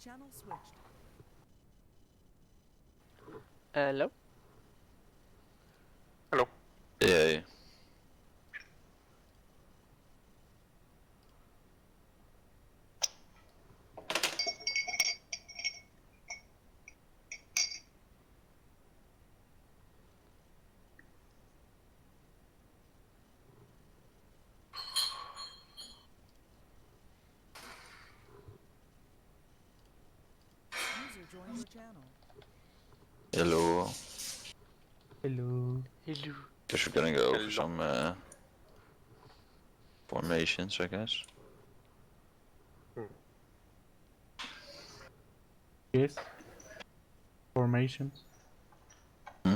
Channel switched. Hello? Hello. Yeah. User joined your channel. Hello. Hello. Hello. Guess we're gonna go over Hello. some formations, I guess. Yes. Formation. Hmm?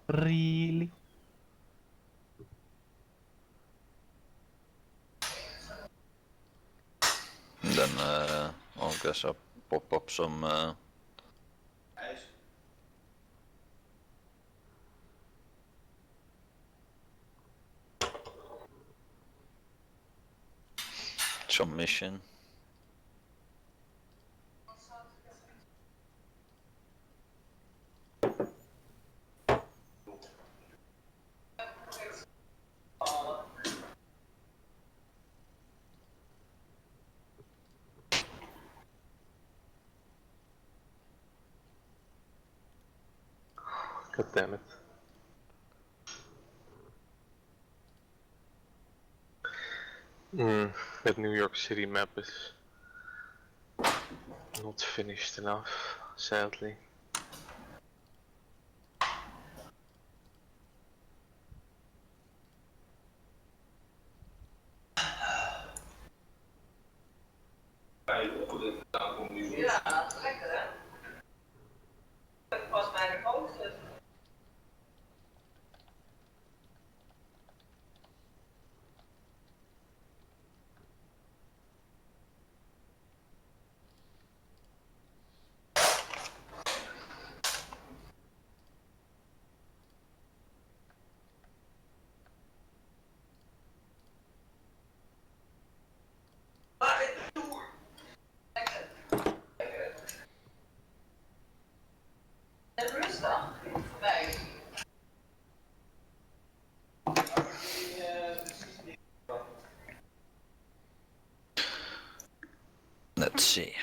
Really? And then I'll guess I'll pop up some mission. God damn it. That New York City map is not finished enough, sadly. Ja, lekker hè? Dat past bij de koolstof. Rustig. Nee. Let's see.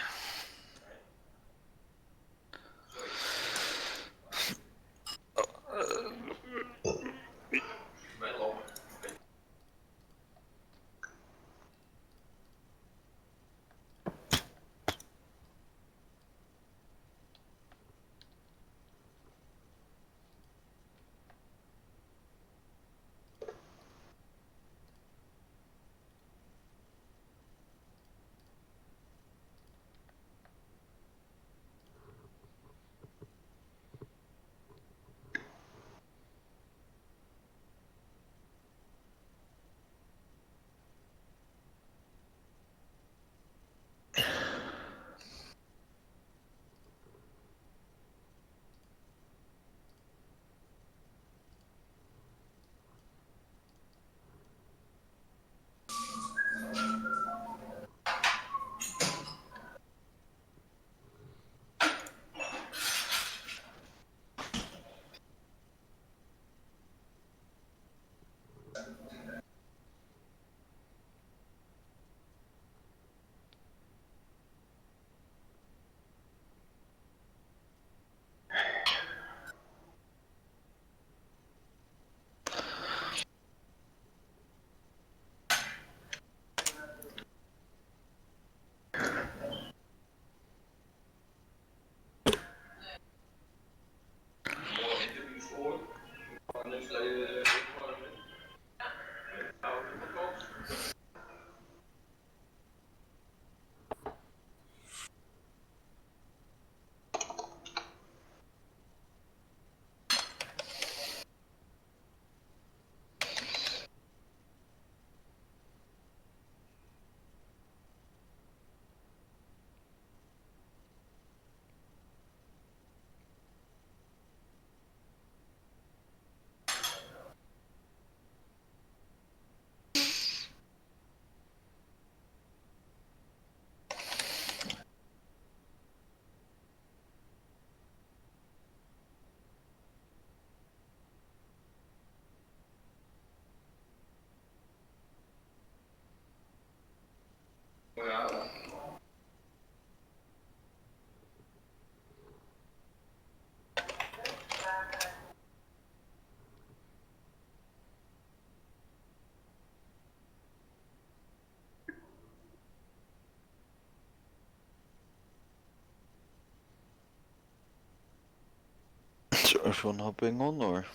Everyone hopping on or?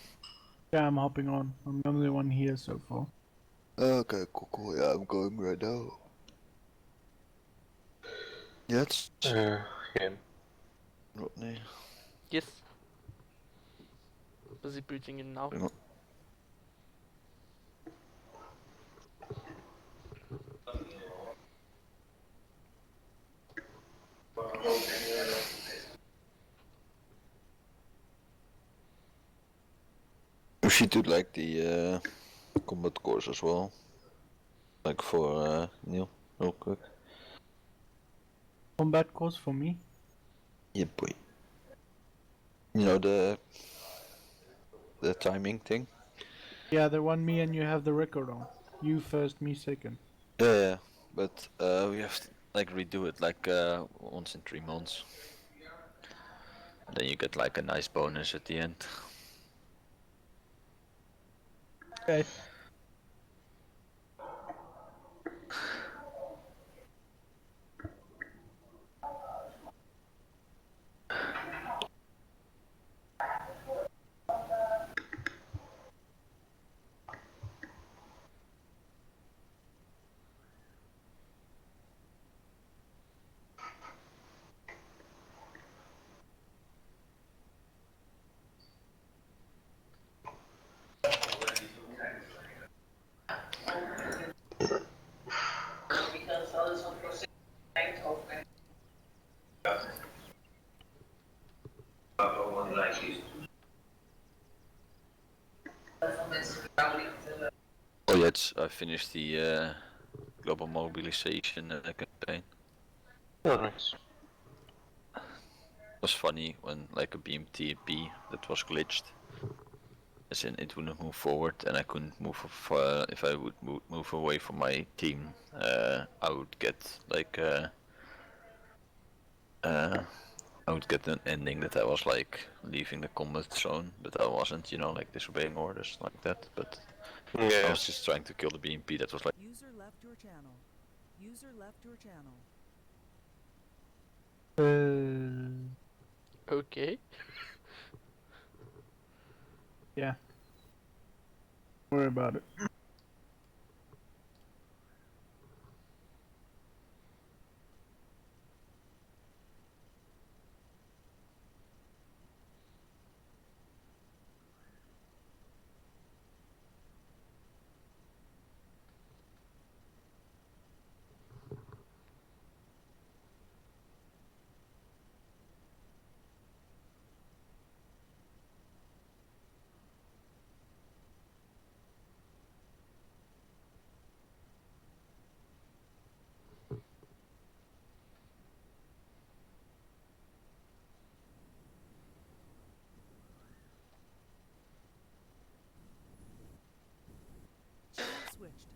Yeah, I'm hopping on. I'm the only one here so far. Okay, cool. Yeah, I'm going right now. Yes. Yeah. Rodney. Yes. Busy booting in now. Hang on. We should do like the combat course as well. Like for Neil, real quick. Combat course for me. Yeah, boy. You know the timing thing. Yeah, the one me and you have the record on. You first, me second. Yeah, but we have to like redo it like once in 3 months. Then you get like a nice bonus at the end. Okay. Because alles op proces Eindhoven. Oh yeah, I finished the global mobilization campaign. Oh, nice. It was funny when like a BMTP that was glitched. As in, it wouldn't move forward, and I couldn't move. If I would move away from my team, I would get like I would get an ending that I was like leaving the combat zone, but I wasn't. You know, like disobeying orders like that. But I Yeah. was just trying to kill the BMP. That was like. User left your channel. User left your channel. Okay. Yeah. Don't worry about it. Channel switched.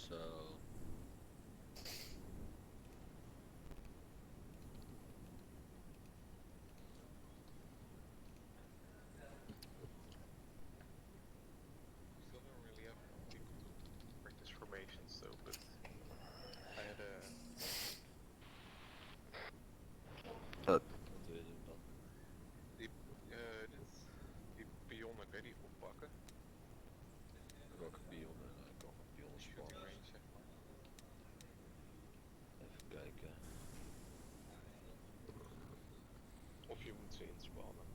So. Still don't really have people to practice formations though, but I had a Wat wil je doen dan? die pionnen, kan je die oppakken? Welke pionnen? Ik kan een pion Die shooting spannen. range, zeg maar. Even kijken. Of je moet ze inspannen.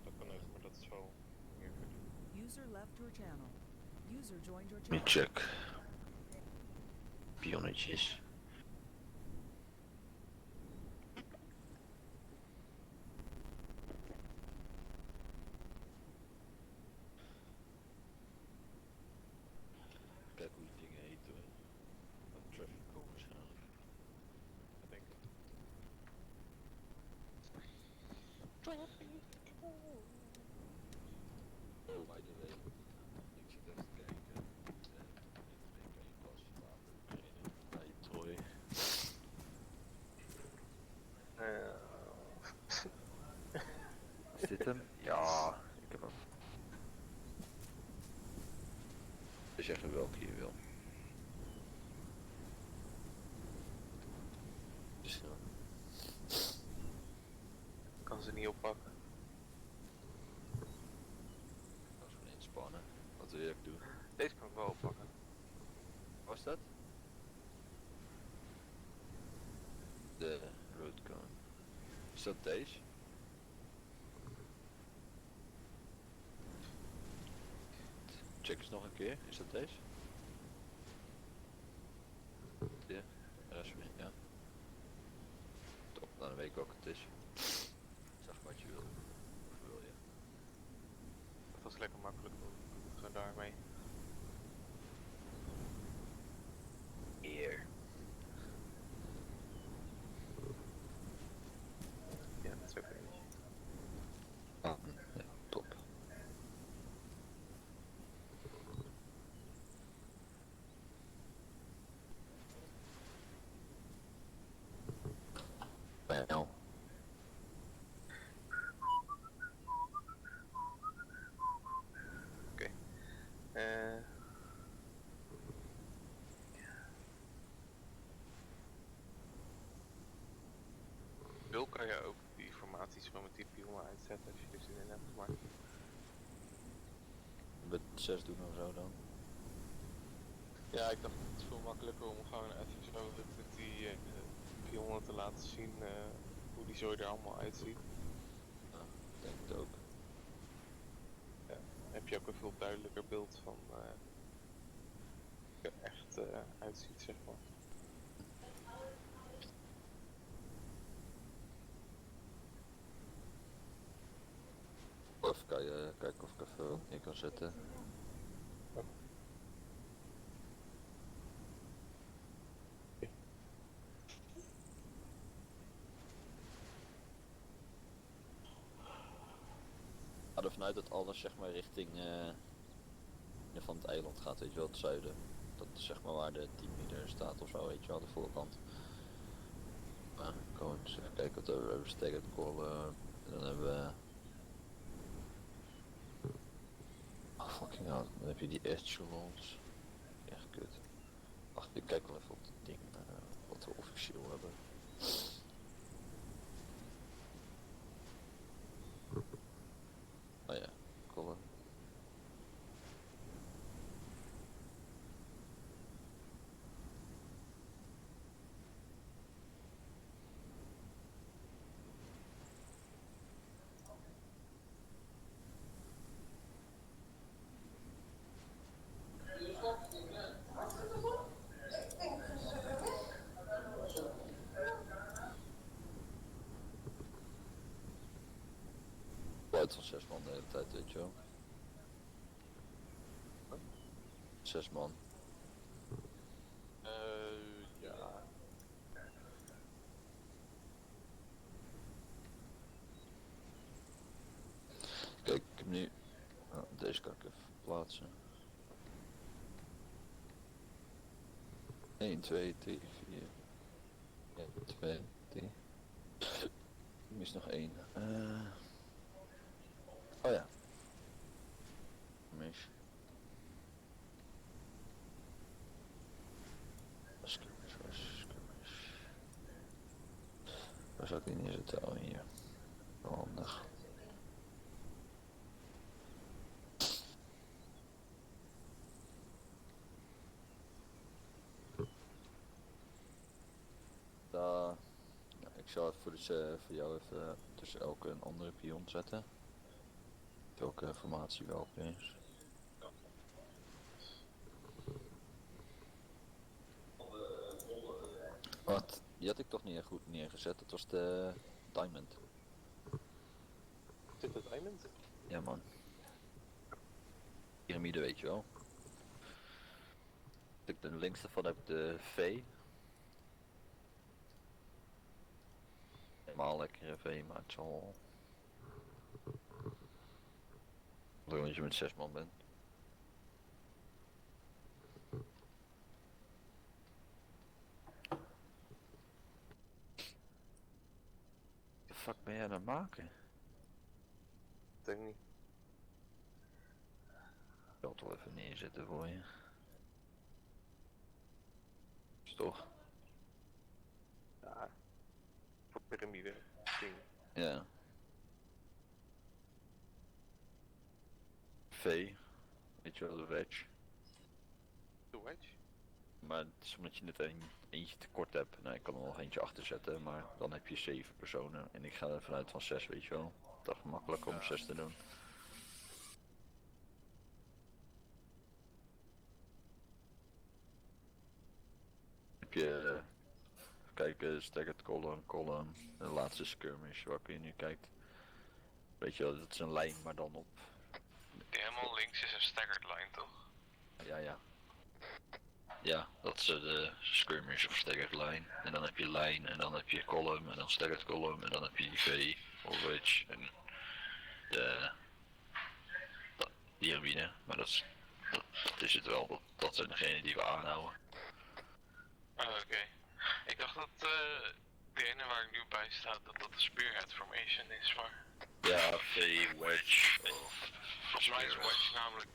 Dat kan ook, maar dat is wel meer gedoe. User left your channel. User joined your Let me channel. check. Pionnetjes. Kijk hoe die dingen heten. Traffic call waarschijnlijk. Dat denk ik. Oh, by the way, ik zit even te kijken. Letsplay kan je pas later beginnen bij Troy. Is dit hem? Ja, ik heb hem. Dus zeggen welke je wil. Dus ja. Ik kan ze niet oppakken. Dat is gewoon inspannen. Wat wil ik doen? Deze kan ik wel oppakken. Was dat? De roadcone. Is dat deze? Check eens nog een keer. Is dat deze? Ja, Rasmus, ja. Top, dan weet ik welke het is. Zeg wat je wil. Wat wil je? Dat was lekker makkelijk. Zo daarmee. Hier. Ja, dat is ook eentje. Ah, ja, top. Well. Oké. Wil kan je ook die informaties van met die pionnen uitzetten als je er zin in hebt, maar Met 6 doen of zo dan. ja, ik dacht het is veel makkelijker om gewoon even zo met die pionnen te laten zien hoe die zooi er allemaal uitziet. Ja, ik denk het ook. Ja, dan heb je ook een veel duidelijker beeld van hoe het er echt uitziet, zeg maar. Even kijken of ik even wat neer kan zetten. Ik ga ervan uit dat alles zeg maar richting van het eiland gaat, weet je wel, het zuiden. Dat is zeg maar waar de teamleader staat of zo, weet je wel, de voorkant. Gewoon eens even kijken wat we hebben. Staggered Call, en dan hebben we... Oh fucking hell, dan heb je die echelons. Echt kut. Wacht, ik kijk wel even op het ding, wat we officieel hebben. Oh ja, column. Het van 6 man de hele tijd, weet je wel. 6 man. Ja. Kijk, ik heb nu... Oh, deze kan ik even plaatsen. 1, 2, 3, 4. 1, 2, 3. Ik mis nog 1. Oh ja. Mis. Skirmish, waar is skirmish? Waar zou ik die neerzetten? Oh, hier. Wel handig. Ja, ik zal even voor jou even tussen elke een andere pion zetten. Welke informatie welke is. Wat? Die had ik toch niet goed neergezet, dat was de diamond. Zit het diamond? Ja man. Pyramide weet je wel. De links daarvan heb ik de V. Helemaal lekkere V, maar het zal... Als je met 6 man bent. De fuck ben jij aan het maken? Ik denk niet. Ik zal het wel even neerzetten voor je. Is toch? Ja. Voor piramide ding. Ja. V. Weet je wel, de wedge. De wedge? Maar het is omdat je net eentje tekort hebt. Nou, ik kan er nog eentje achter zetten, maar dan heb je 7 personen. En ik ga er vanuit van 6, weet je wel. Dat is makkelijk om 6 te doen. Heb je... Kijk, staggered column, de laatste skirmish waar je nu kijkt. Weet je wel, dat is een lijn, maar dan op... Die helemaal links is een staggered line, toch? Ja. Ja, dat is de skirmish of staggered line. En dan heb je lijn, en dan heb je column, en dan staggered column, en dan heb je die V, of wedge, en de... piramide. Maar dat is het wel, dat zijn degenen die we aanhouden. Oké. Ik dacht dat de ene waar ik nu bij sta, dat de spearhead formation is, maar... Ja, V, wedge, of... Volgens mij is wedge namelijk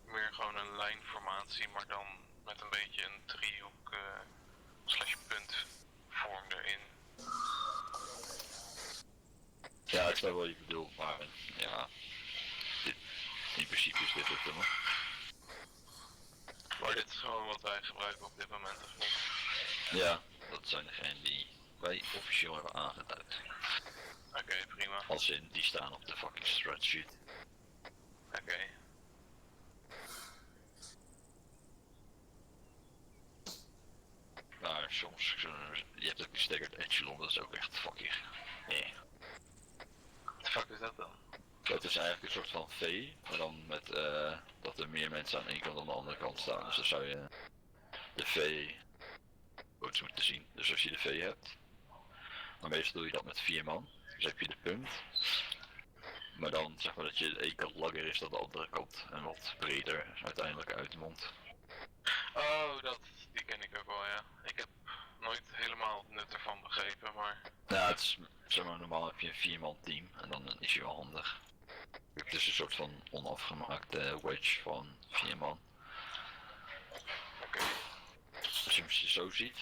meer gewoon een lijnformatie, maar dan met een beetje een driehoek slash punt vorm erin. Ja, ik snap wat je bedoelt, maar ja, in principe is dit het helemaal. Maar dit is gewoon wat wij gebruiken op dit moment, of niet? Ja, dat zijn degenen die wij officieel hebben aangeduid. Oké, prima. Als in, die staan op de fucking spreadsheet. Oké. Maar soms, je hebt ook die staggered echelon, dat is ook echt fucking... Nee. Wat de fuck is dat dan? Dat is eigenlijk een soort van V, maar dan met dat er meer mensen aan de ene kant dan aan de andere kant staan. Dus dan zou je de V coach moeten zien. Dus als je de V hebt, dan meestal doe je dat met 4 man. Dus heb je de punt. Maar dan zeg maar dat je de ene kant langer is dan de andere kant en wat breder uiteindelijk uitmondt. Oh, die ken ik ook wel, ja. Ik heb nooit helemaal het nut ervan begrepen, maar... Ja, het is, zeg maar, normaal heb je een 4 man team en dan is je wel handig. Het is een soort van onafgemaakte wedge van 4 man. Oké. Als je hem zo ziet,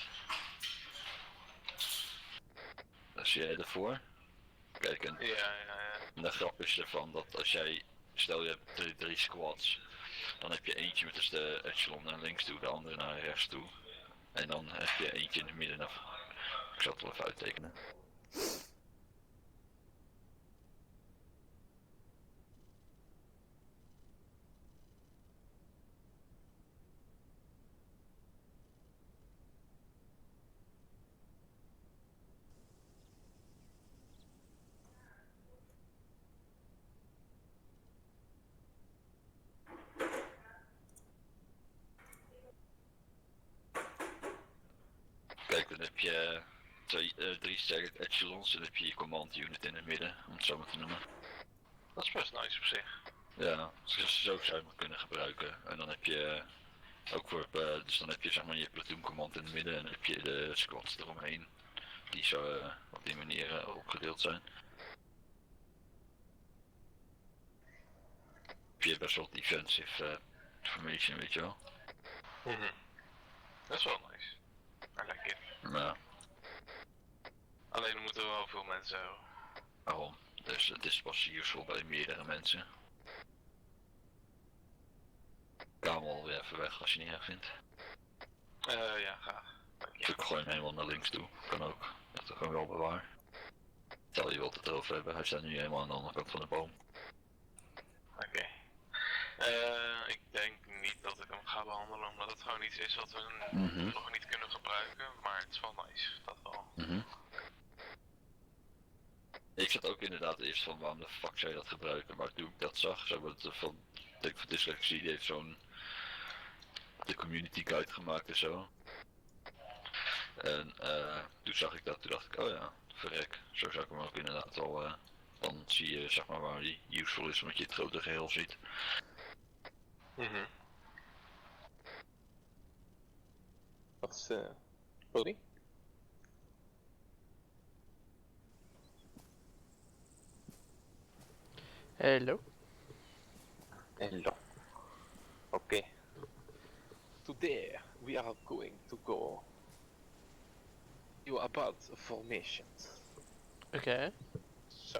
dan zie jij ervoor. Kijk, en Ja. de grap is ervan dat als jij, stel je hebt drie squads, dan heb je eentje met dus de echelon naar links toe, de andere naar rechts toe. En dan heb je eentje in het midden. Ik zal het wel even uittekenen. Kijk, dan heb je 3 staggered echelons en dan heb je je command unit in het midden, om het zo maar te noemen. Dat is best nice op zich. Ja, dus zo zou je het kunnen gebruiken. En dan heb je ook voor, dus dan heb je zeg maar je platoon command in het midden en dan heb je de squads eromheen. Die zo op die manier opgedeeld zijn. Heb je best wel defensive formation, weet je wel. Dat is wel nice. I like it. Ja, Alleen er moeten wel veel mensen hebben. waarom? Dus het is pas useful bij meerdere mensen. Kamel weer even weg als je niet erg vindt. Ja, graag. Ik gooi hem helemaal naar links toe. Kan ook. Dat is gewoon wel bewaar. Stel je wilt het erover hebben, hij staat nu helemaal aan de andere kant van de boom. Oké. Ik denk niet dat ik hem ga behandelen, omdat het gewoon iets is wat we nog niet kunnen gebruiken. Maar het is wel nice, dat wel. Ik zat ook inderdaad eerst van waarom de fuck zou je dat gebruiken, maar toen ik dat zag, zo wordt het van, denk van dyslexie, die heeft zo'n de community guide gemaakt en zo. En toen zag ik dat, toen dacht ik, oh ja, verrek, zo zou ik hem ook inderdaad wel Dan zie je zeg maar waar die useful is, omdat je het grote geheel ziet. Wat is Cody? Hello. Hello. Okay. Today we are going to go you about formations. Okay. So,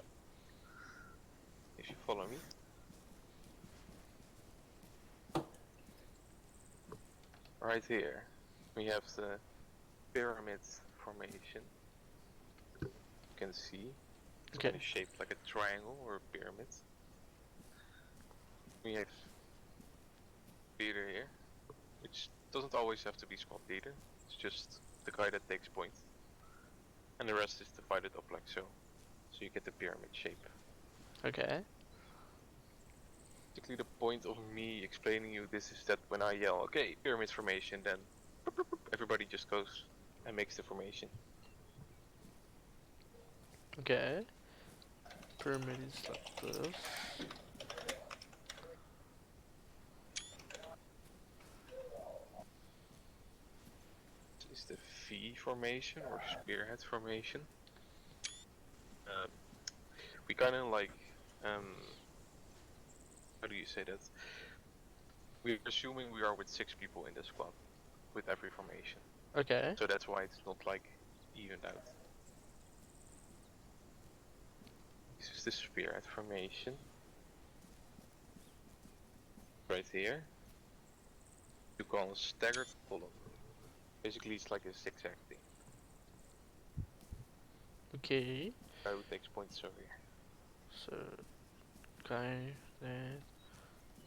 if you follow me. Right here, we have the pyramid formation. You can see it's Okay. kind of shaped like a triangle or a pyramid. We have leader here, which doesn't always have to be squad leader. It's just the guy that takes point, and the rest is divided up like so. So you get the pyramid shape. Okay. Basically, the point of me explaining you this is that when I yell, okay, pyramid formation, then everybody just goes and makes the formation. Okay. Pyramid is like this. This is the V formation or spearhead formation. We kind of like, how do you say that? We're assuming we are with 6 people in this squad, with every formation. Okay. So that's why it's not like evened out. This is the spearhead formation. Right here. You call a staggered column. Basically it's like a zigzag thing. Okay. Guy who takes points over here. So, guy there.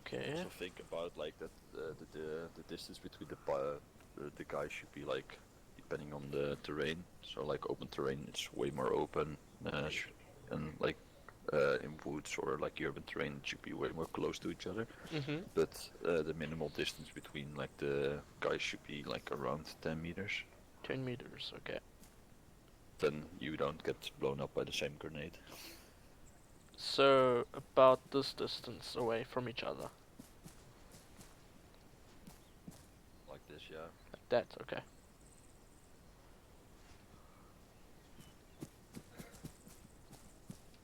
Okay. Also think about like that the distance between the guys should be like depending on the terrain. So like open terrain, it's way more open, and like in woods or like urban terrain, it should be way more close to each other. Mhm. But the minimal distance between like the guys should be like around 10 meters. 10 meters. Okay. Then you don't get blown up by the same grenade. So about this distance away from each other. Like this, yeah. Like that. Okay.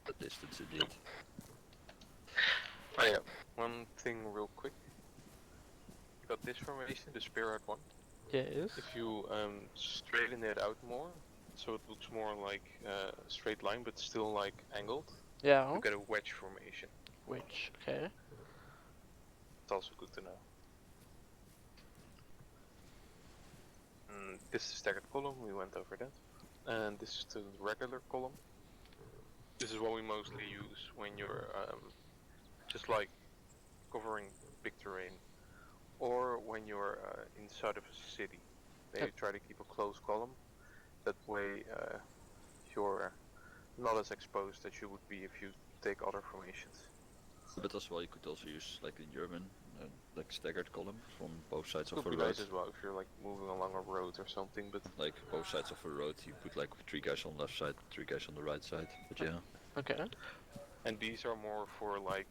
The distance indeed. Oh yeah, one thing real quick. You got this formation, the spearhead one. Yes. If you straighten it out more, so it looks more like a straight line but still like angled, Yeah. you get a wedge formation. Which. Okay. It's also good to know. This is the staggered column, we went over that. And this is the regular column. This is what we mostly use when you're just like covering big terrain, or when you're inside of a city. They try to keep a close column. That way you're not as exposed as you would be if you take other formations. But as well, you could also use like in German, like staggered column from both sides of Could a be road. nice as well if you're like moving along a road or something, but Like both sides of a road, you put like 3 guys on the left side, 3 guys on the right side. But yeah. Okay. and these are more for like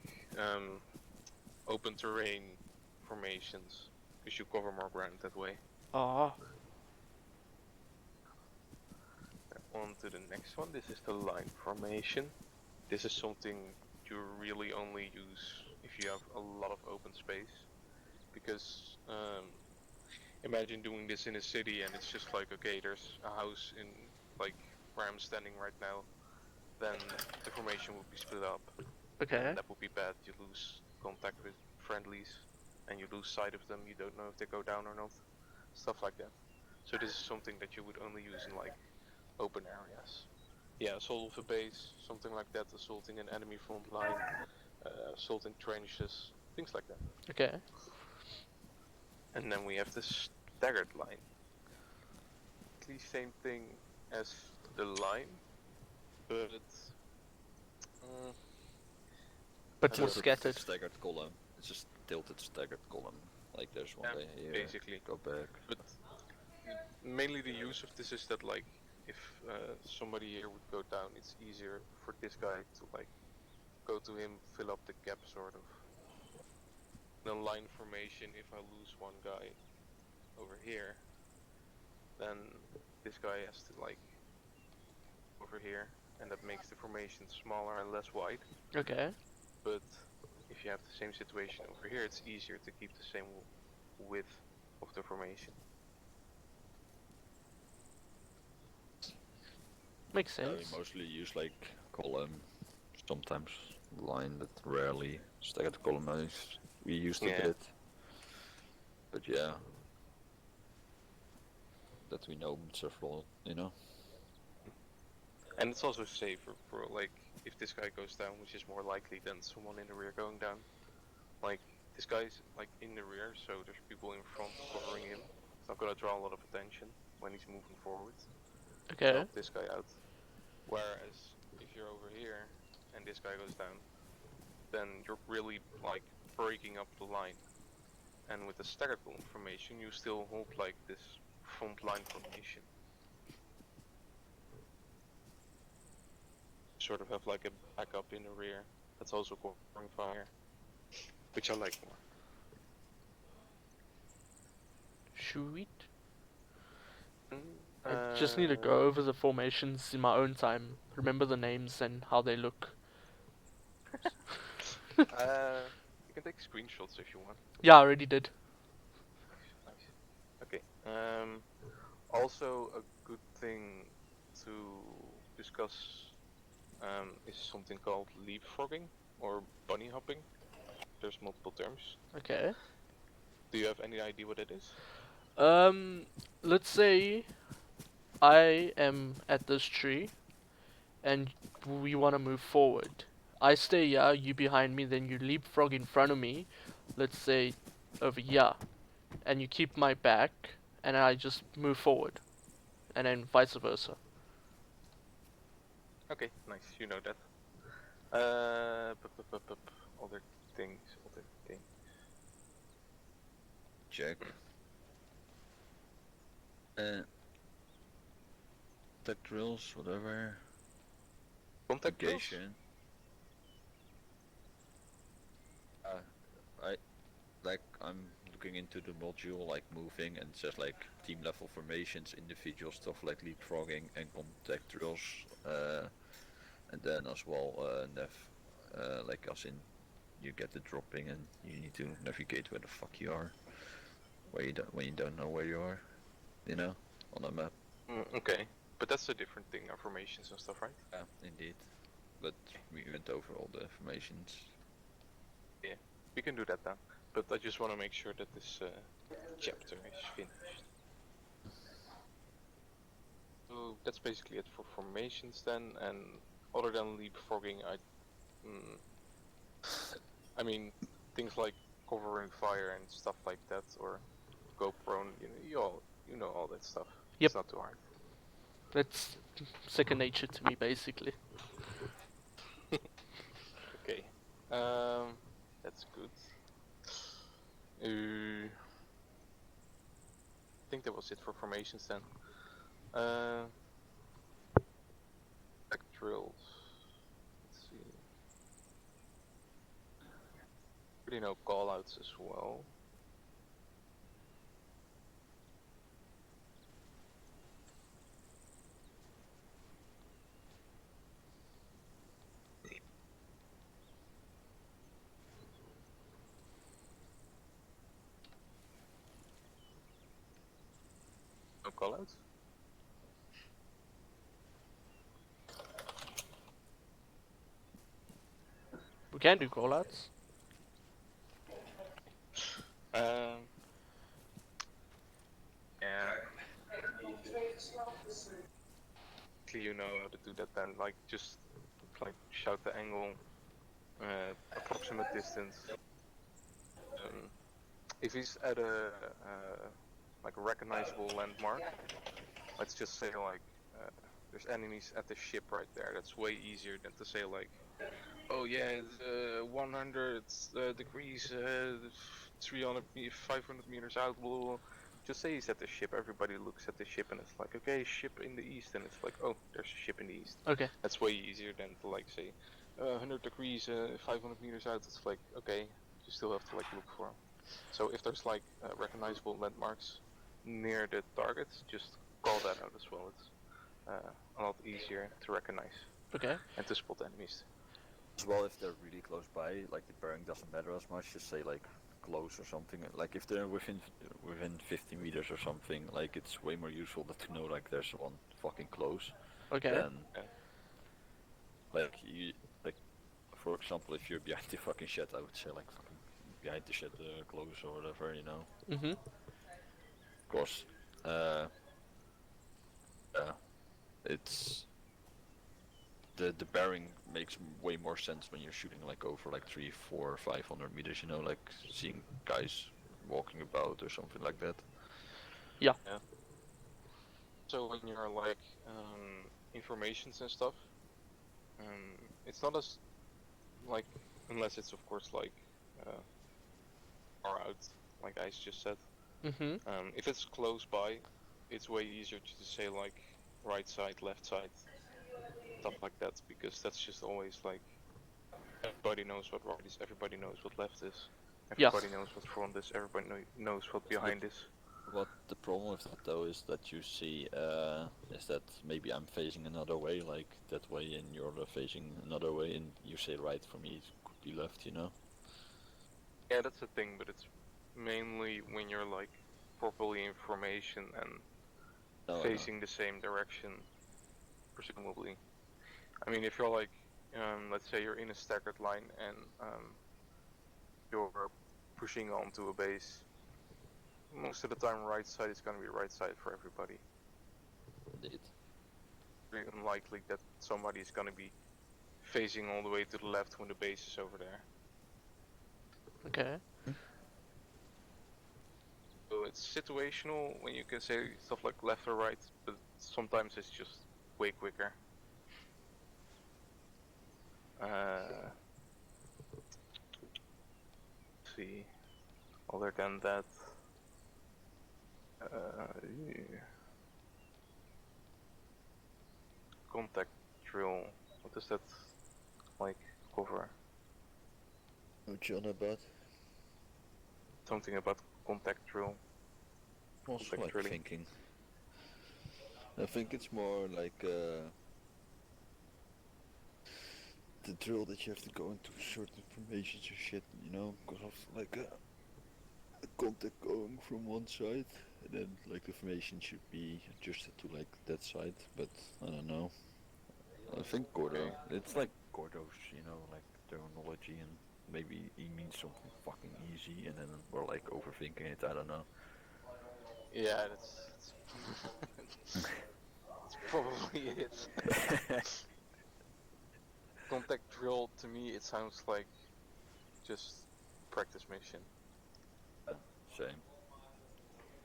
open terrain formations, because you cover more ground that way. Ah. On to the next one. This is the line formation. This is something you really only use if you have a lot of open space, because imagine doing this in a city and it's just like, okay, there's a house in like where I'm standing right now, then the formation would be split up. Okay. And that would be bad. You lose contact with friendlies and you lose sight of them. You don't know if they go down or not. Stuff like that. So this is something that you would only use in like open areas. Yeah, assault of a base, something like that, assaulting an enemy front line, assaulting trenches, things like that. Okay. And then we have the staggered line. Exactly same thing as the line, but But more Tilted scattered. Staggered column. It's just tilted staggered column. Like there's one yeah, day here, basically. go back. But mainly the use of this is that like if somebody here would go down, it's easier for this guy to like go to him, fill up the gap sort of. In a line formation, if I lose one guy over here, then this guy has to like over here, and that makes the formation smaller and less wide. Okay. But if you have the same situation over here, it's easier to keep the same width of the formation. Makes We sense. mostly use like column, sometimes line, but rarely staggered column. We used a Yeah. bit, but yeah, that we know several, you know. And it's also safer for like if this guy goes down, which is more likely than someone in the rear going down. Like this guy's like in the rear, so there's people in front covering him. It's not gonna draw a lot of attention when he's moving forward. Okay. Help this guy out. Whereas if you're over here and this guy goes down, then you're really like breaking up the line. And with the staggered column formation, you still hold like this front line formation. Sort of have like a backup in the rear that's also covering fire, which I like more. Sweet. I just need to go over the formations in my own time. Remember the names and how they look. You can take screenshots if you want. Yeah, I already did. Nice. Okay. Also a good thing to discuss is something called leapfrogging or bunny hopping. There's multiple terms. Okay. Do you have any idea what it is? Let's say I am at this tree and we want to move forward. I stay here, you behind me, then you leapfrog in front of me, let's say over here, and you keep my back, and I just move forward, and then vice versa. Okay, nice. You know that. Other things. Check. Tech drills, whatever. Contact drills? Navigation. I'm looking into the module, like moving, and it says like team level formations, individual stuff like leapfrogging and contact drills, and then as well like as in you get the dropping and you need to navigate where the fuck you are, when you don't know where you are, you know, on a map. Okay, but that's a different thing, formations and stuff, right? Yeah, indeed. But we went over all the formations. Yeah, we can do that then. But I just want to make sure that this chapter is finished. So that's basically it for formations then, and other than leapfrogging, I mean, things like covering fire and stuff like that, or go prone, you know all that stuff. Yep. It's not too hard. That's second nature to me, basically. Okay, that's good. I think that was it for formations then. Tech drills. Let's see. Pretty know callouts as well. No callouts? We can do callouts. Yeah. You know how to do that then, like just like shout the angle, approximate distance. If he's at a like a recognizable landmark, let's just say like there's enemies at the ship right there. That's way easier than to say like, oh yeah, it's 100 degrees, 300, 500 meters out, blah, blah, blah. just say he's at the ship. Everybody looks at the ship and it's like, okay, ship in the east, and it's like, oh, there's a ship in the east. Okay. That's way easier than to like say, 100 degrees, 500 meters out. It's like, okay, you still have to like look for them. So if there's like recognizable landmarks near the targets, just call that out as well. It's a lot easier to recognize Okay. and to spot enemies. As well, if they're really close by, like the bearing doesn't matter as much. Just say like close or something. Like if they're within 50 meters or something, like it's way more useful to know like there's one fucking close. Okay. Than Yeah. like you like, for example, if you're behind the fucking shed, I would say like fucking behind the shed, close or whatever, you know. Mhm. Cause it's the bearing makes way more sense when you're shooting like over like 300, 400, 500 meters, you know, like seeing guys walking about or something like that. Yeah. So when you're like informations and stuff, it's not as like, unless it's of course like far out, like Ice just said. Mhm. If it's close by, it's way easier to say like right side, left side, stuff like that, because that's just always like everybody knows what right is, everybody knows what left is, Yeah. everybody knows what front is, everybody knows what behind is. What the problem with that though is that you see is that maybe I'm facing another way, like that way, and you're facing another way, and you say right, for me it could be left, you know. Yeah, that's the thing, but it's mainly when you're like properly information and No, I know. facing the same direction, presumably. I mean, if you're like, let's say you're in a staggered line and you're pushing onto a base, most of the time right side is going to be right side for everybody. Indeed. Very unlikely that somebody is going to be facing all the way to the left when the base is over there. Okay. So it's situational when you can say stuff like left or right, but sometimes it's just way quicker. Let's see. Other than that, yeah. Contact drill. What does that like cover? What you on about? Something about contact drill. Also Contact like drilling. thinking. I think it's more like the drill that you have to go into certain formations or shit, you know, because of like a contact going from one side, and then like the formation should be adjusted to like that side, but I don't know. I think Gordo, Okay. it's like Gordo's, you know, like terminology, and maybe he means something fucking easy, and then we're like overthinking it, I don't know. Yeah, that's that's probably it. Contact drill to me it sounds like just practice mission. Same.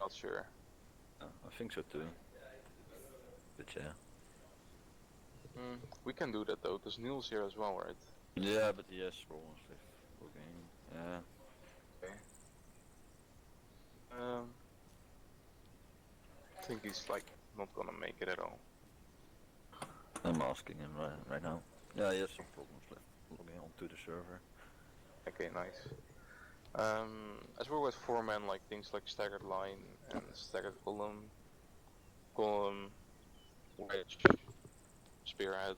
Not sure. I think so too. But yeah. We can do that though, because Neil's here as well, right? Yeah, but he has problems with looking. Yeah. Okay. I think he's like not gonna make it at all. I'm asking him right now. Yeah, he has some problems with logging onto the server. Okay, nice. As we're with 4 men, like things like staggered line and staggered column, wedge, spearhead,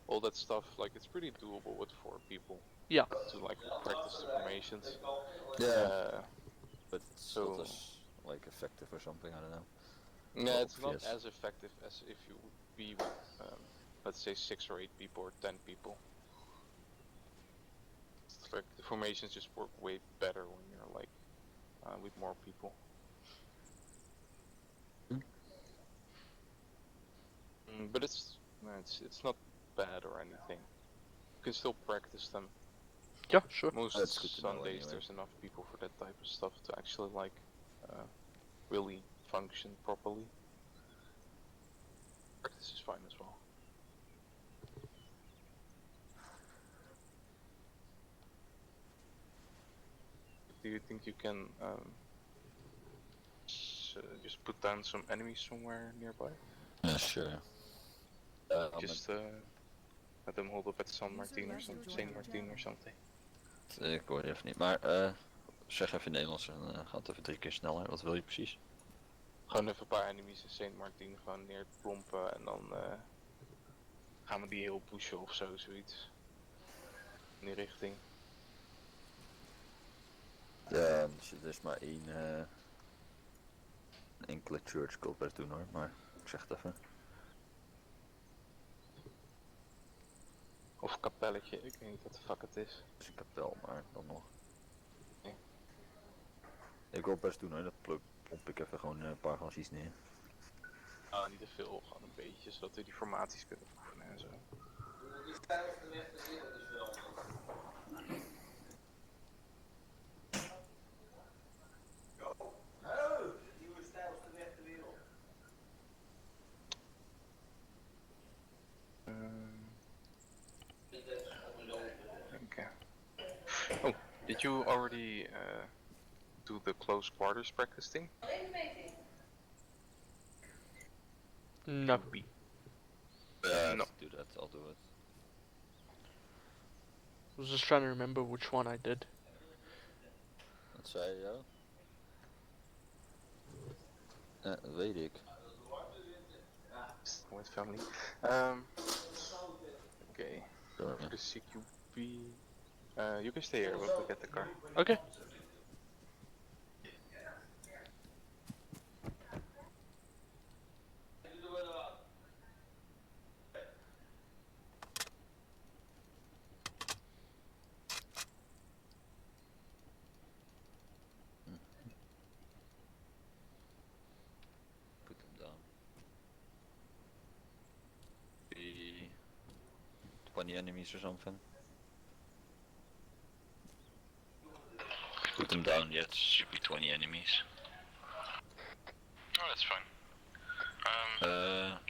all that stuff, like it's pretty doable with 4 people. Yeah. To like practice the formations. Yeah. But it's so not as like effective or something, I don't know. yeah, Well, it's not yes. as effective as if you would be with, let's say 6 or 8 people or 10 people. It's like the formations just work way better when you're like with more people. But it's not bad or anything. You can still practice them. Yeah. Sure. Most That's good to know Sundays anyway. there's enough people for that type of stuff to actually like really function properly. Practice is fine as well. Do you think you can just put down some enemies somewhere nearby. Yeah, sure. Just let them hold up at San User Martin or left some your Saint channel. Martin or something. Ik hoor je even niet. Maar zeg even in Nederlands en gaat het even 3 keer sneller. Wat wil je precies? Gewoon even een paar enemies in Saint Martin gewoon neerplompen en dan gaan we die heel pushen of zo, zoiets. In die richting. Ja, dus er is maar één een enkele church, ik wil het best doen hoor, maar ik zeg het even. Of kapelletje, ik weet niet wat de fuck het is. Het is een kapel, maar dan nog. Nee. Ik wil het best doen hoor, dat pomp ik even gewoon een paar gansjes neer. Ah, niet te veel, gewoon een beetje, zodat we die formaties kunnen oefenen en zo. Die stijlste weg ter wereld is veranderd. Oh, de nieuwe stijlste weg ter wereld. Okay. Oh, did you already do the close quarters practice thing? No. Yeah, No. do that, I'll do it. I was just trying to remember which one I did. Wat zei je jou? Ja, dat weet ik. With family. Okay. Sorry. For the CQB, you can stay here. We'll get the car. Okay. Put them down. Be 20 enemies or something. Put them down yet, should be 20 enemies. Oh, that's fine.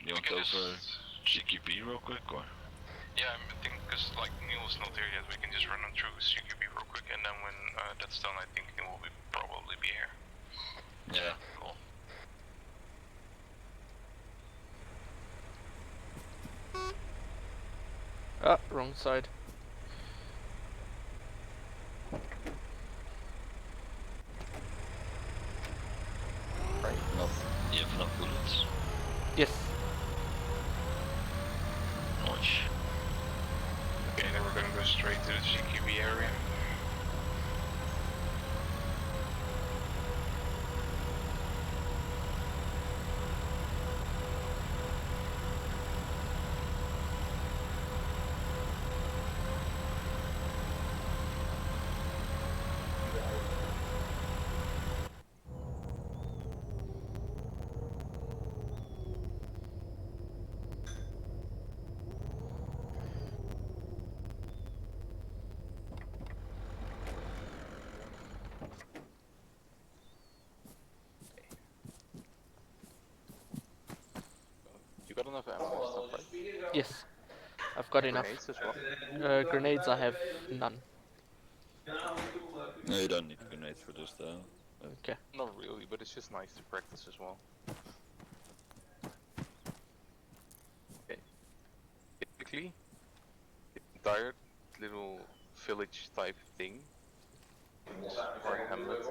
You want to go for CQB real quick or? Yeah, I think because like Neil's not here yet, we can just run him through CQB real quick, and then when that's done, I think Neil will probably be here. Yeah, cool. Ah, wrong side. Right, you have enough bullets. Yes. Nice. Okay, then we're gonna go straight to the CQB area. You got enough ammo and stuff, right? Yes. I've got enough. Grenades as well? Grenades I have none. No, you don't need grenades for this though. Okay. Not really, but it's just nice to practice as well. Okay. Typically, the entire little village type thing, or hamlet,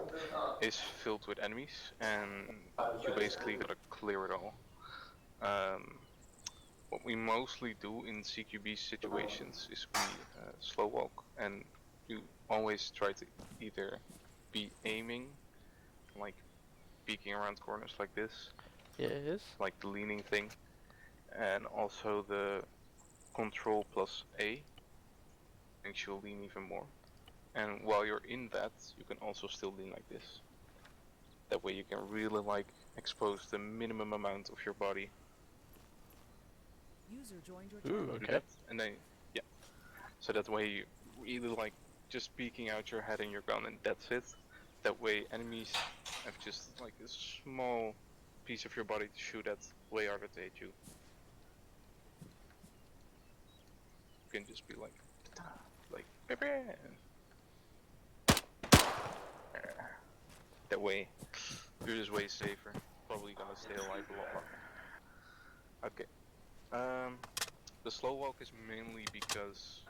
is filled with enemies, and you basically gotta clear it all. What we mostly do in CQB situations is we slow walk, and you always try to either be aiming, like peeking around corners like this, Yes. like the leaning thing, and also the control plus A makes you lean even more. And while you're in that, you can also still lean like this. That way you can really like expose the minimum amount of your body. User joined your Ooh, channel. Do okay. that, and then yeah. So that way you really like just peeking out your head and your gun, and that's it. That way enemies have just like a small piece of your body to shoot at, way harder to hit you. You can just be like, that way you're just way safer. probably gonna stay alive a lot longer. Okay. The slow walk is mainly because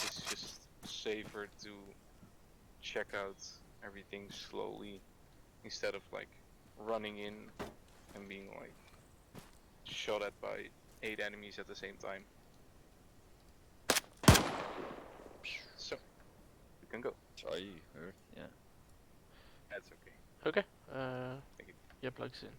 it's just safer to check out everything slowly instead of like running in and being like shot at by 8 enemies at the same time. So, you can go. Sorry, hurt. Yeah. That's okay. Okay. Thank you. Yeah, plugs in.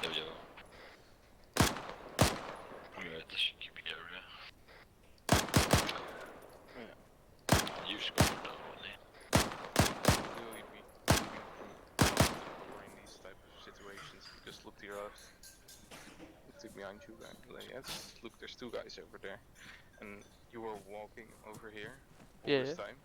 Yo yo. You're at the skipping area. Yeah. You scored though only. Really be moving from cover in these type of situations because look to your left. Look behind you, like, yes. Look, there's 2 guys over there, and you were walking over here all Yeah, this yeah. time,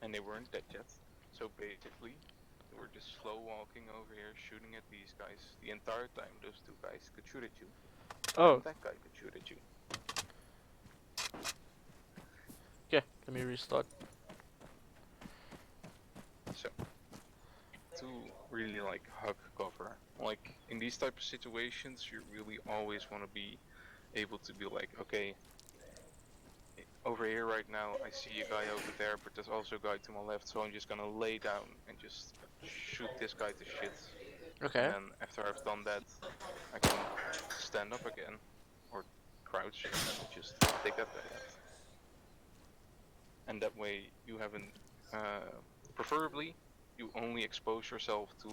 and they weren't dead yet. So basically, you were just slow walking over here, shooting at these guys the entire time. Those 2 guys could shoot at you, Oh, and that guy could shoot at you. okay. Let me restart. So, to really like hug cover, like in these type of situations, you really always want to be able to be like, okay, over here right now, I see a guy over there, but there's also a guy to my left, so I'm just gonna lay down and just shoot this guy to shit. Okay. And then after I've done that, I can stand up again, or crouch, and then just take that guy out. And that way, you haven't, preferably, you only expose yourself to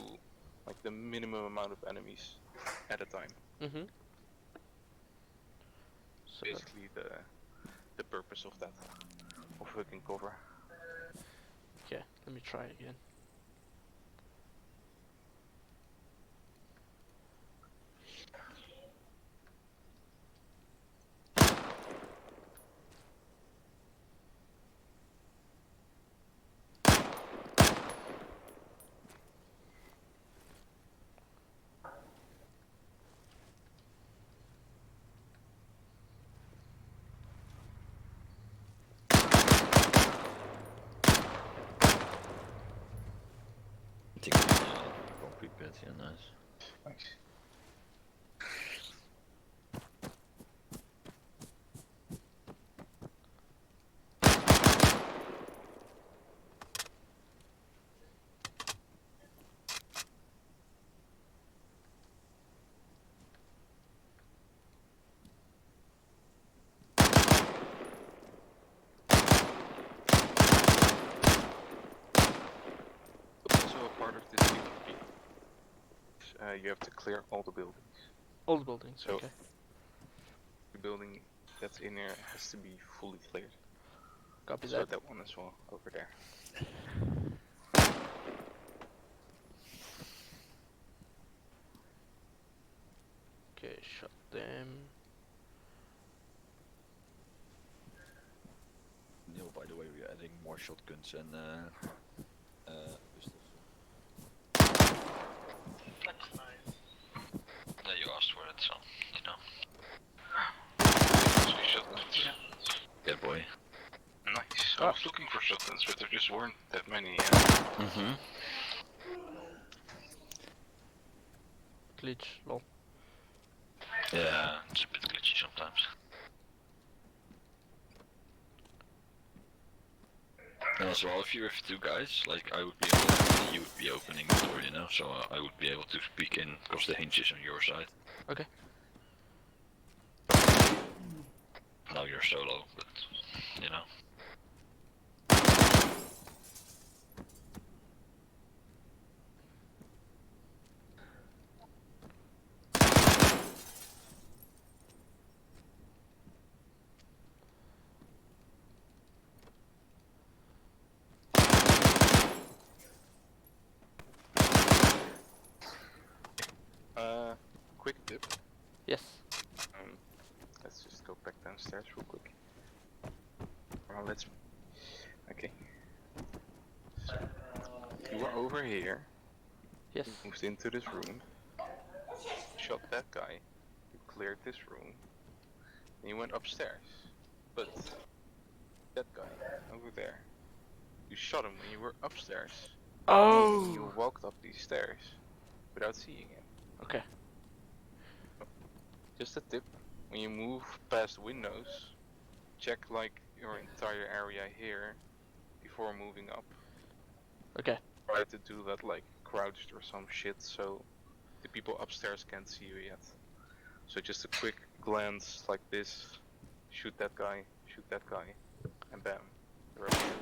like the minimum amount of enemies at a time. Mm-hmm. So, Basically, the purpose of that, of hooking cover. okay. Let me try again. I think concrete pit, yeah, nice. Thanks. Also a part of this PvP, you have to clear all the buildings. All the buildings. So- Okay. The building that's in there has to be fully cleared. Copy So that. that one as well, over there. Okay, shut them. Neil, by the way, we're adding more shotguns and pistols. That's nice. Yeah, you asked for it, so, you know. So you shotguns. Yeah, boy. Nice. I Ah. was looking for shotguns, but there just weren't that many. Mm-hmm. Glitch. Lol. Yeah, it's a bit glitchy sometimes. And as well, if you're with 2 guys, like I would be able, you would be opening the door, you know, so I would be able to peek in because the hinge is on your side. Okay. Now you're solo, but you know. Quick tip. downstairs real quick. Well, let's. Okay. So, you were over here. Yes. You moved into this room. Shot that guy. You cleared this room. And you went upstairs. But that guy over there. You shot him when you were upstairs. And you Oh. walked up these stairs without seeing him. Okay. Just a tip, when you move past windows, check like your entire area here before moving up. Okay. Try to do that like crouched or some shit so the people upstairs can't see you yet. So just a quick glance like this, shoot that guy, and bam, you're up here.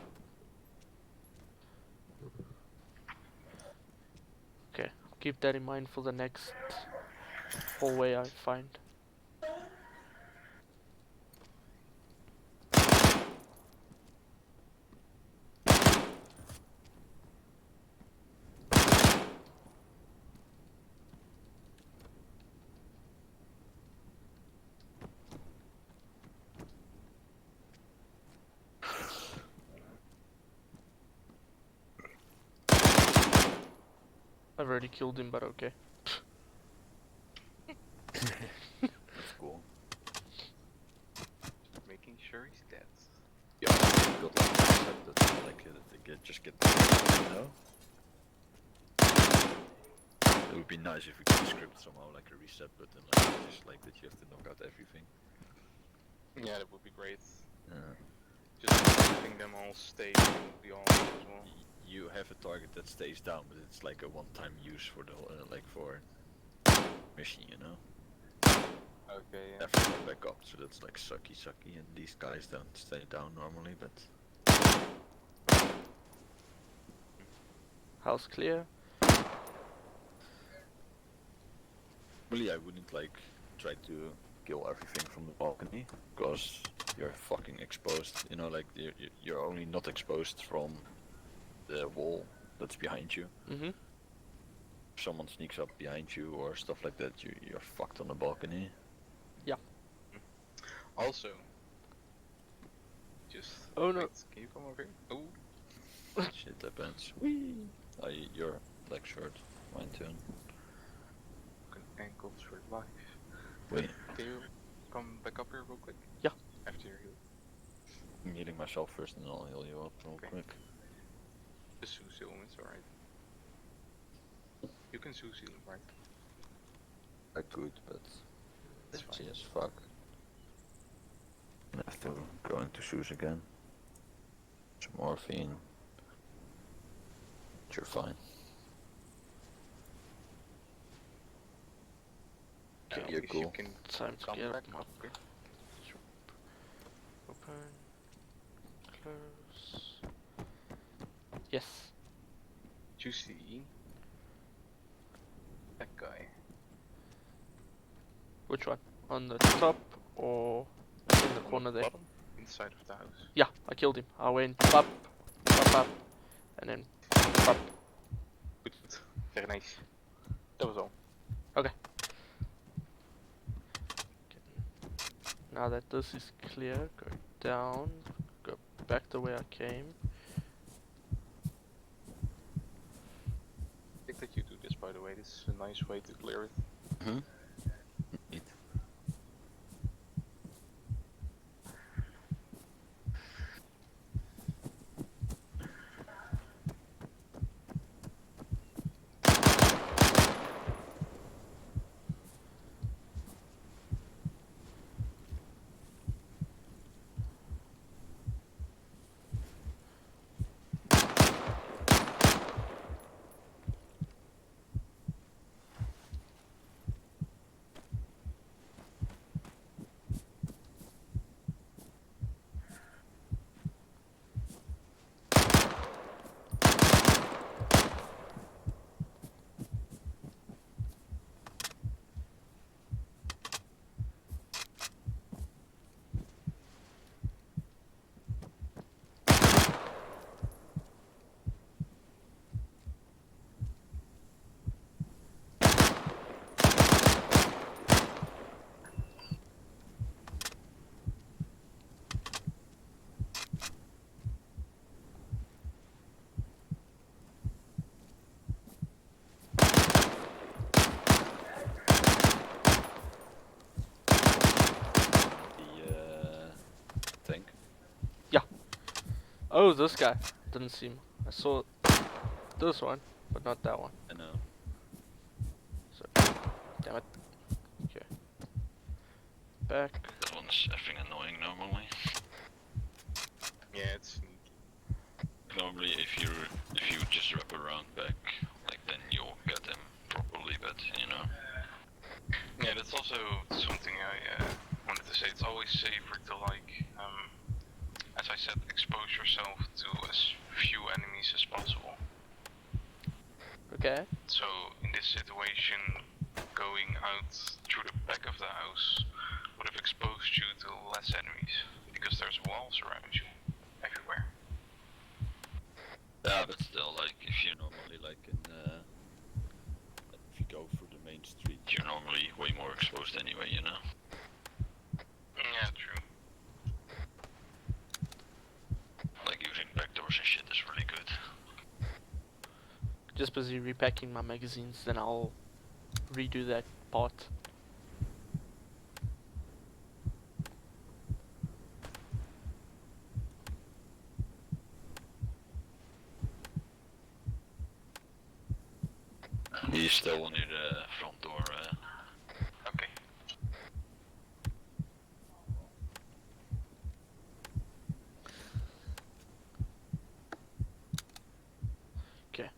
Okay. Keep that in mind for the next hallway I find. I've already killed him, but okay. That's cool. Making sure he's dead. Yeah, got like a concept that like they just get you know. It would be nice if we could script somehow like a reset button, like just like that you have to knock out everything. Yeah, that would be great. Yeah. Just letting them all stay would be awesome as well. You have a target that stays down, but it's like a one-time use for the like for mission, you know. Okay, yeah. Never come back up, so that's like sucky, and these guys don't stay down normally, but House clear. really I wouldn't like try to kill everything from the balcony, because you're fucking exposed, you know, like you're only not exposed from the wall that's behind you. Mhm. If someone sneaks up behind you or stuff like that, you're fucked on the balcony. Also, just Oh no. wait, can you come over here? Oh, Shit happens. Whee! Your black shirt, mine too. fucking ankles for life. Wait, Can you come back up here real quick? Yeah. After your heal. I'm healing myself first and I'll heal you up real Okay. quick. Just Sue seal him, it's alright. You can Sue seal him, right? I could, but That's it's fine. as fuck. I have to go into shoes again. Some morphine. But you're fine. Okay, you're If cool. You can Time to come get back up. up here. Open. Close. Yes. Did you see that guy? Which one? On the top or in the On corner there? bottom, inside of the house. Yeah, I killed him. I went up, and then up. Good. Very nice. That was all. Now that this is clear, go down, go back the way I came. I think that you do this, by the way. This is a nice way to clear it. Mm-hmm. Neat. Oh, this guy. Didn't see him. I saw this one, but not that one. I know. So, damn it. Okay. Back. That one's effing annoying normally. Yeah, it's sneaky. Normally, if you just wrap around back, like then you'll get them properly. But you know. Yeah, that's also something I wanted to say. It's always safer to like, as I said, expose yourself to as few enemies as possible. Okay. So in this situation, going out through the back of the house would have exposed you to less enemies because there's walls around you everywhere. Yeah, but still, like if you normally like in if you go through the main street, you're normally way more exposed anyway, you know. Yeah, true. Like using backdoors and shit is really good. Just busy repacking my magazines, then I'll redo that part. He's still near the front door. Okay. Okay.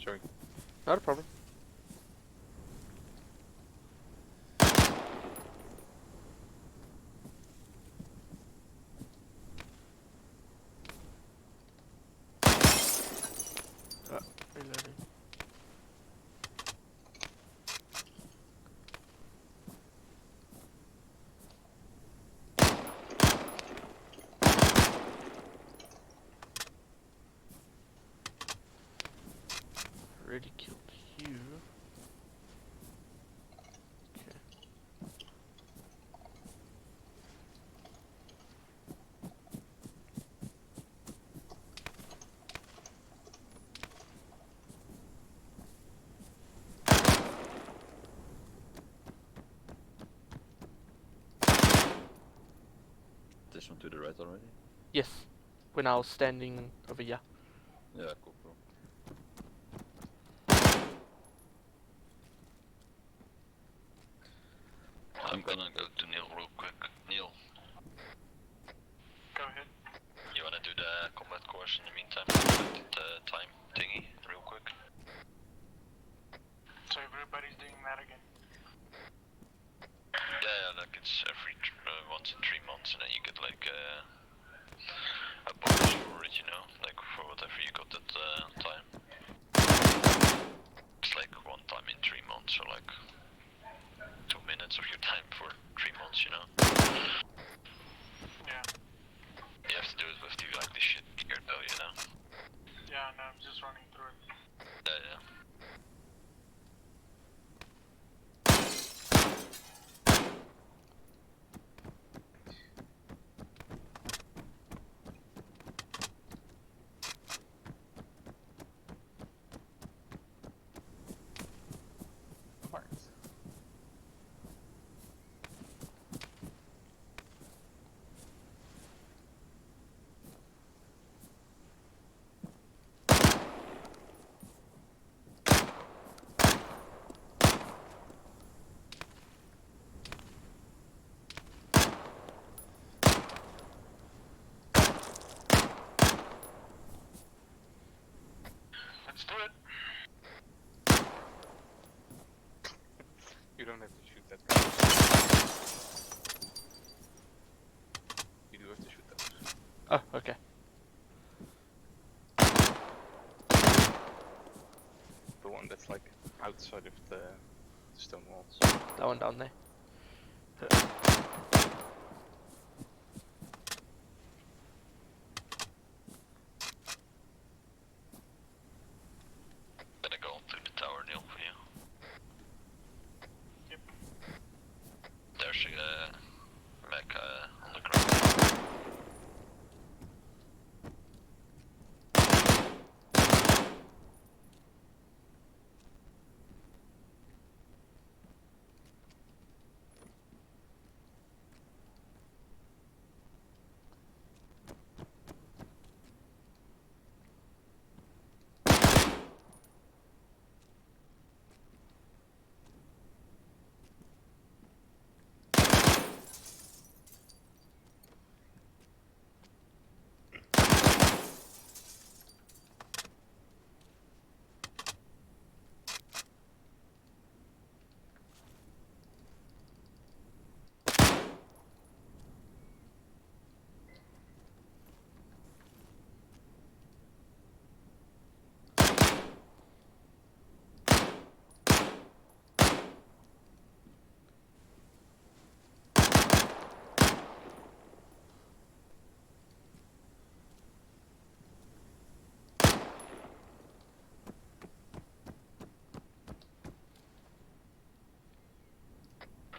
Sorry. Not a problem. Reloading. Already killed you. Okay. This one to the right already. Yes. When I was standing over here. Yeah, cool, bro. I'm gonna go to Neil real quick. Neil, Go ahead. you wanna do the combat course in the meantime? The time thingy, real quick. So everybody's doing that again. Yeah, like it's every once in 3 months, and then you get like a bonus for it, you know, like for whatever you got that time. It's like one time in 3 months, or like 2 minutes of your time for 3 months, you know. Yeah. You have to do it with the like the shit gear though, you know. Yeah, no, I'm just running through it. Yeah. Oh, okay. The one that's like outside of the stone walls. That one down there. Gonna go to the tower, Neil, for you. Yep. There's a mech on the ground.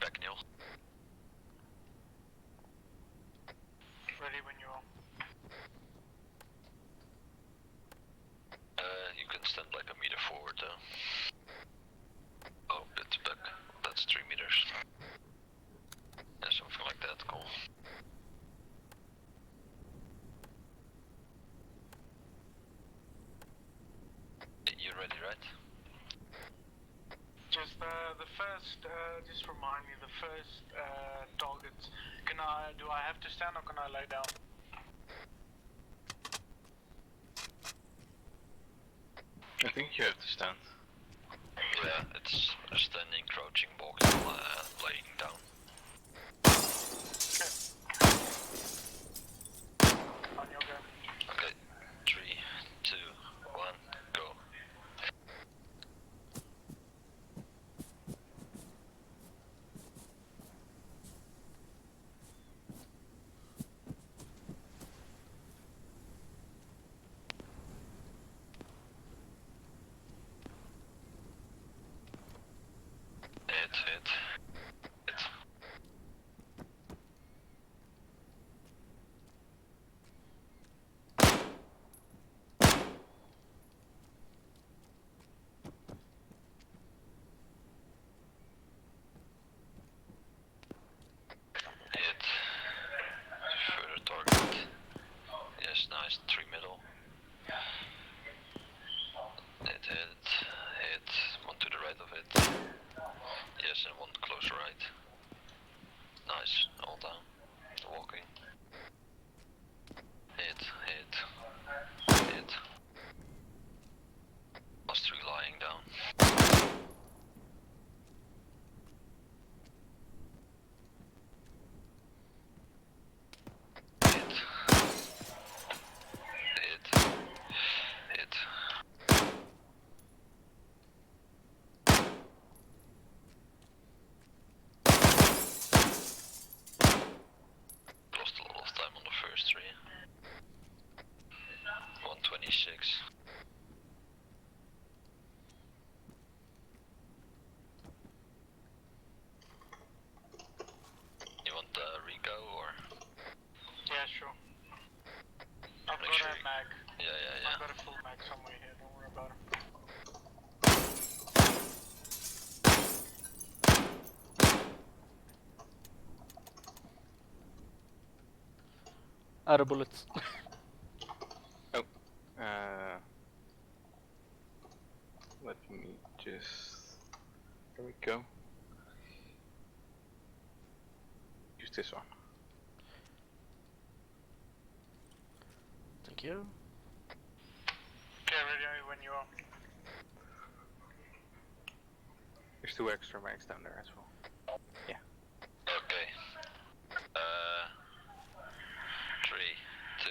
Back, Neil. Ready when you are. You can stand like a meter forward though. Oh, it's back. That's 3 meters. Yeah, something like that, cool. You ready, right? Just the first, just remind me, the first targets, do I have to stand or can I lay down? I think you have to stand. Yeah, it's a standing, crouching, walking, laying down. On your go. Okay, 3, 2, 1, go. Hit. Hit. Further target. Yes, nice. 3 middle. Hit. One to the right of it. Yes, and one close right. Nice. All down. Walking. Hit. Last 3 lying down. Hit. Lost a lot of time on the first 3. 126. You want Rico or? Yeah, sure. I've Make got sure a mag. Yeah. I've got a full mag somewhere here, don't worry about it. Out of bullets. Let me just. There we go. Use this one. Thank you. Okay, ready when you are. There's 2 extra mags down there as well. Yeah. Okay. 3, 2,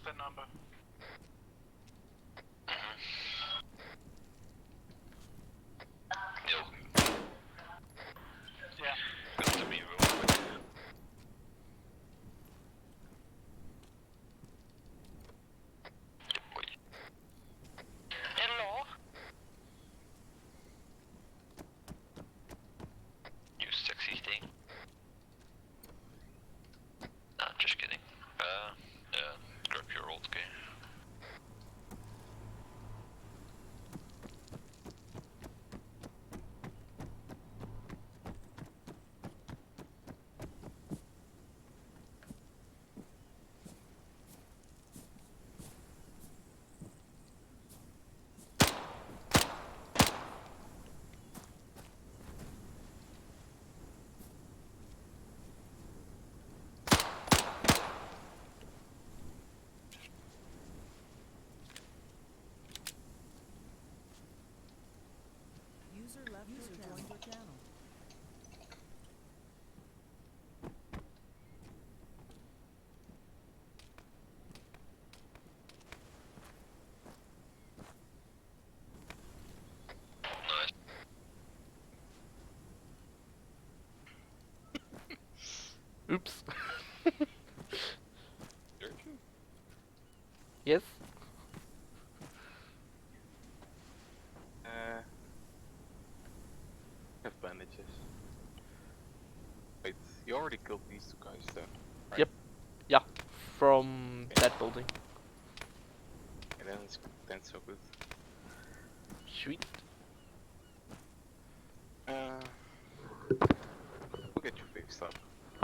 that number. Yeah. Come to me real quick. Boy. Hello? You sexy thing. Nah, just kidding. Yeah, grab your old game. User joined your channel. Nice. Oops. Dirt you? Yes? Have bandages. Wait, you already killed these two guys though, right? Yep. Yeah. From that building. And then so good. Sweet. We'll get you fixed up.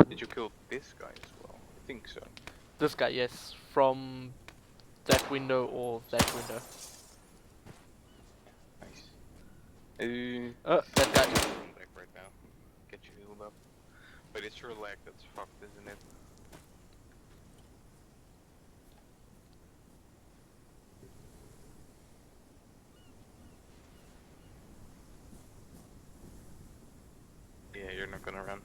Did you kill this guy as well? I think so. This guy, yes. From that window or that window. Nice. That guy. Come back right now. Get you healed up. But it's your leg that's fucked, isn't it? Yeah, you're not gonna run.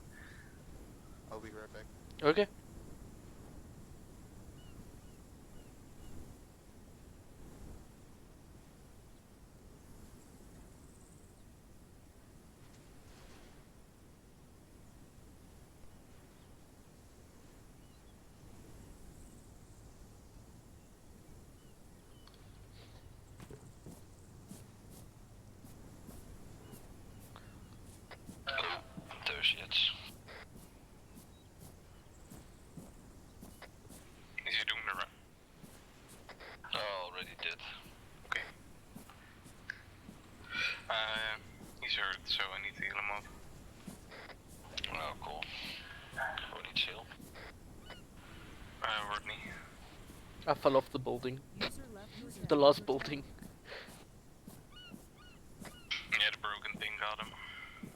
I'll be right back. Okay. There she is. Is he doing the run? Oh, already did. Okay. He's hurt, so I need to heal him up. Oh, cool. Already chill. Rodney. I fell off the building. User left your channel. The last building. Yeah, the broken thing got him.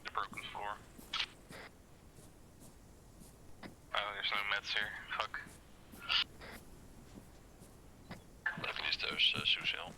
The broken floor. Oh, there's no meds here. Fuck. At least there's Suzelle.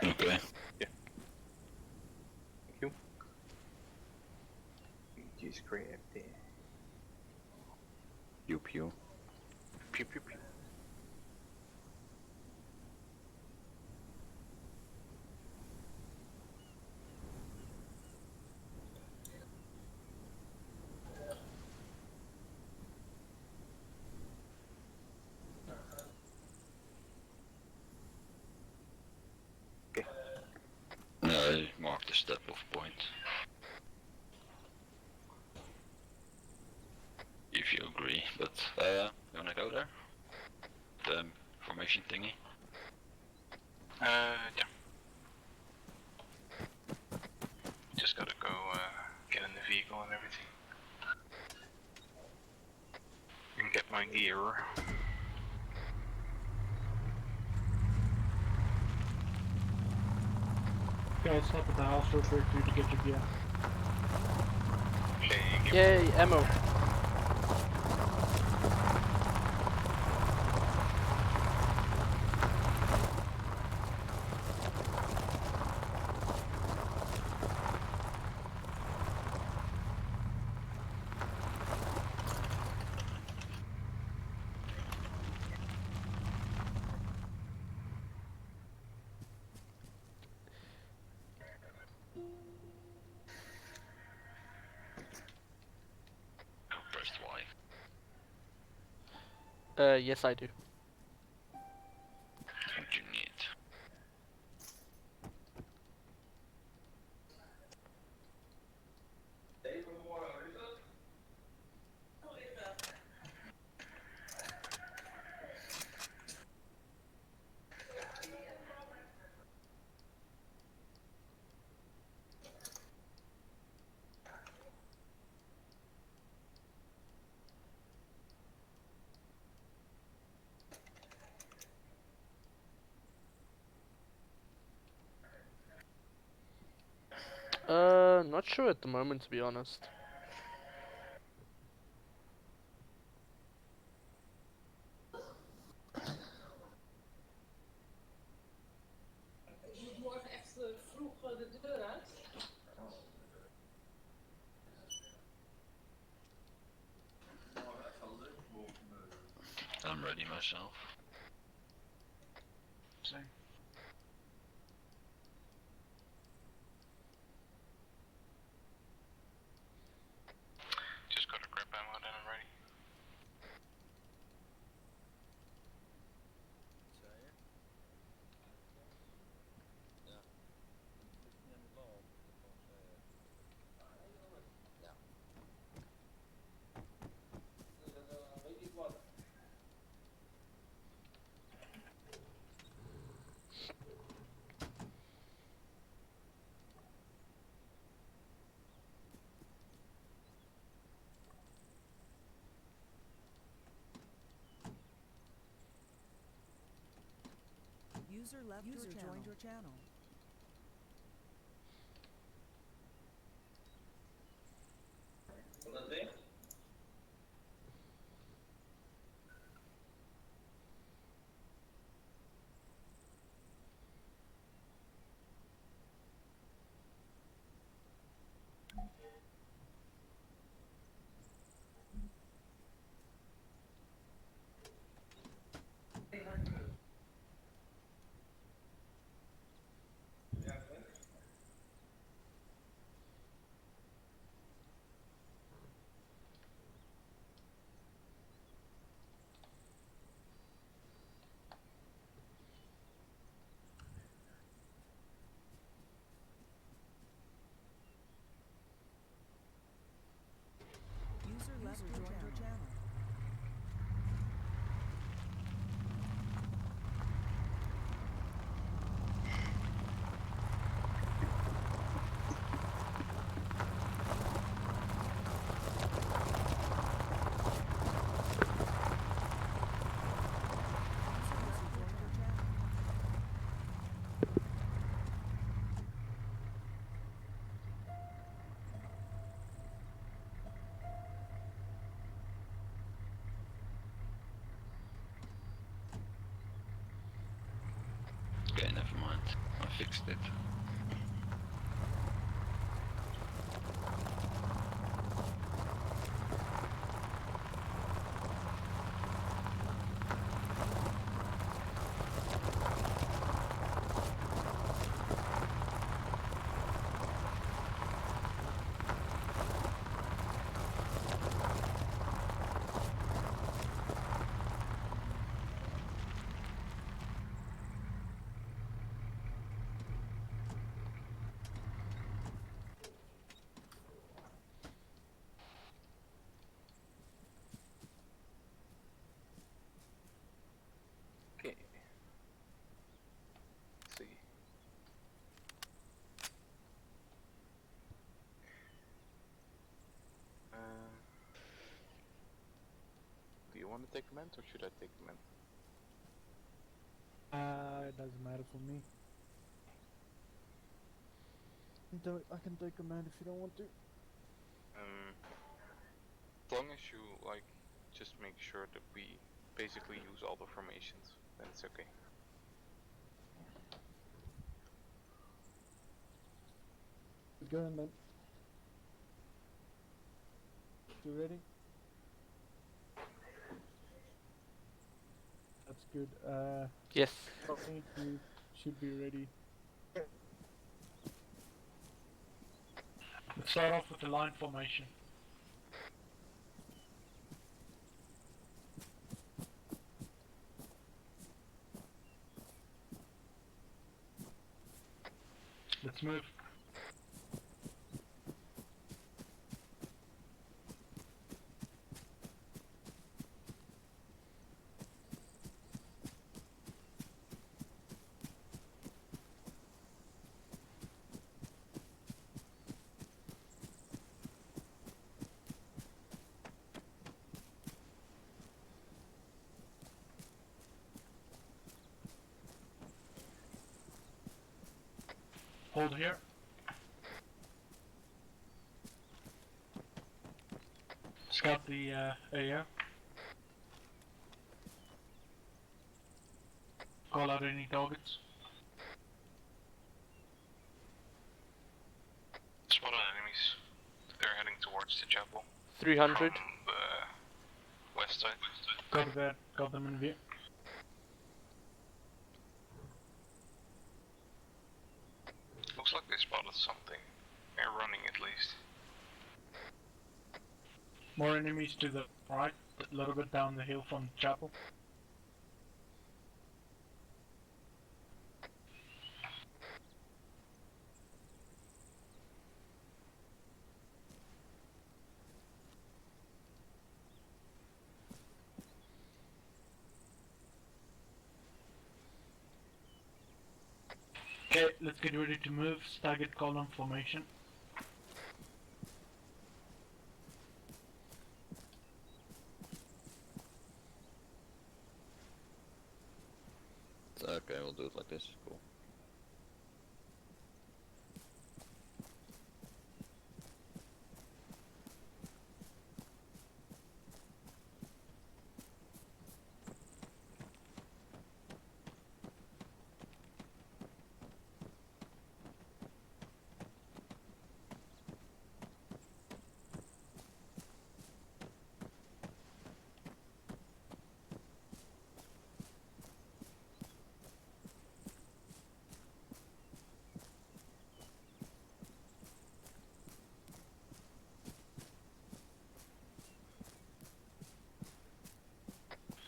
Okay. Yeah. Thank you. Just grab there. Pew pew. Pew pew pew. I marked the step off point. agree, but you wanna go there? The formation thingy? Yeah. Just gotta go get in the vehicle and everything. And get my gear. Guys, stop at the house real quick for you to get your gear. Yay, ammo. Oh, pressed Y. Yes I do. What you need. Not sure at the moment, to be honest. Morgen echt vroeg de deur uit. I'm ready myself. Same. Just gotta grab ammo then I'm ready. User left your channel. Joined your channel. User left your channel. Okay, never mind. I fixed it. to take command or should I take command? It doesn't matter for me. I can take command if you don't want to. As long as you like just make sure that we basically use all the formations, then it's okay. Go on then. You ready? That's good. Yes. Rodney, you should be ready. Let's start off with the line formation. Let's move. Hold here. Scout the area. Call out any targets. Spotted enemies. They're heading towards the chapel. 300. From the west side. Copy that. Got them in view. Looks like they spotted something. They're running at least. More enemies to the right, a little bit down the hill from the chapel. Okay, let's get ready to move. Staggered column formation. Okay, we'll do it like this. Cool.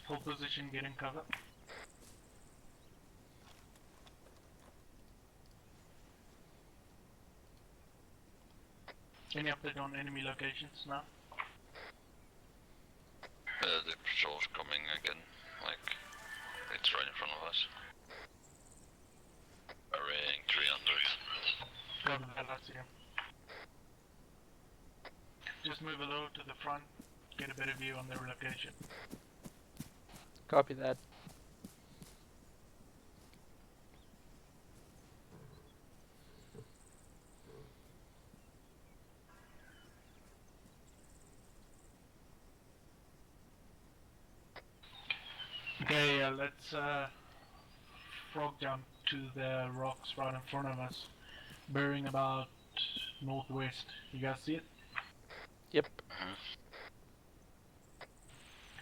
Hold position, get in cover. Any update on enemy locations now? The patrol's coming again, like, it's right in front of us. Arraying 300. Copy that, I see him. Just move a little to the front, get a better view on their location. Copy that. Okay, let's frog jump to the rocks right in front of us, bearing about northwest. You guys see it? Yep.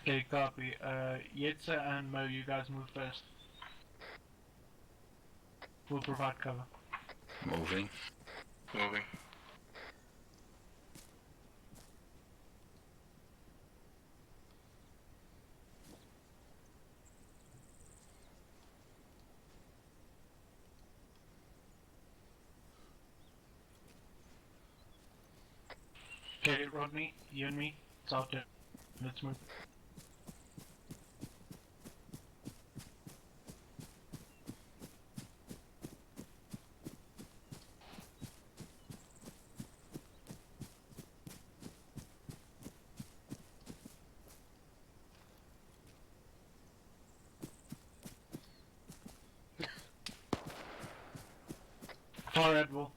Okay, copy. Yetsa and Mo, you guys move first. We'll provide cover. Moving. Moving. Okay, Rodney, you and me, it's out there. Let's move. Alright, well.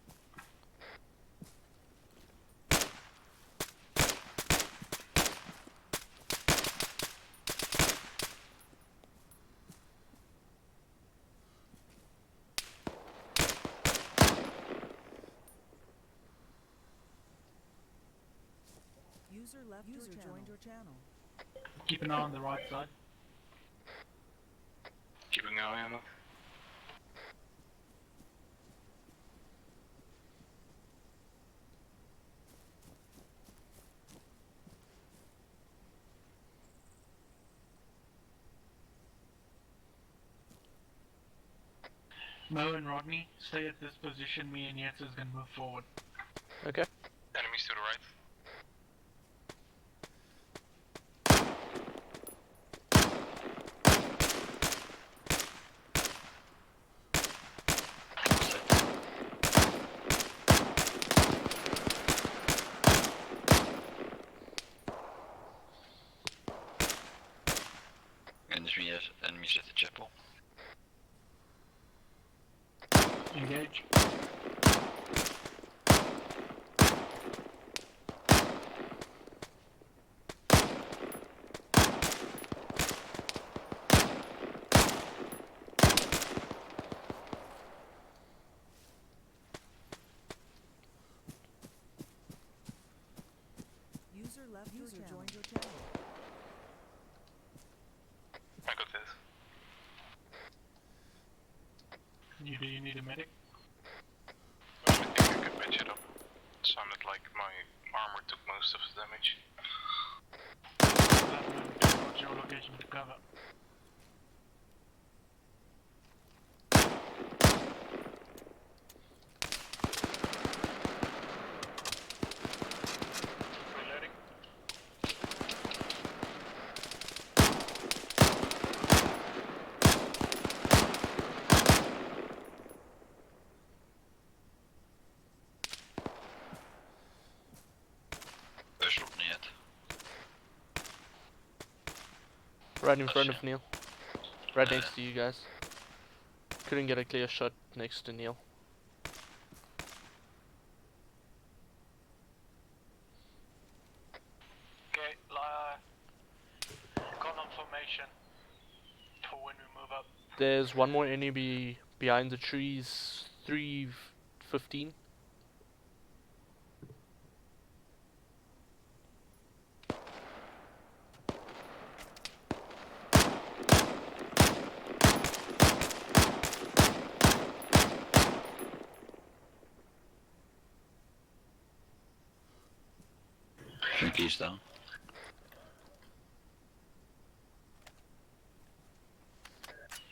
User joined your channel. Keep an eye on the right side. Keeping an eye on it. Mo and Rodney, stay at this position. Me and Yates is gonna move forward. Okay. Enemies to the right. Enemies at the chapel. Engage. User joined your channel. I got this. Do you need a medic? I think I could patch it up. It sounded like my armor took most of the damage. What's your location to cover? Reloading. There's Rodney yet. Right in front of Neil. Right next to you guys. Couldn't get a clear shot next to Neil. Okay, column formation for when we move up. There's one more enemy behind the trees. 315. Keys down.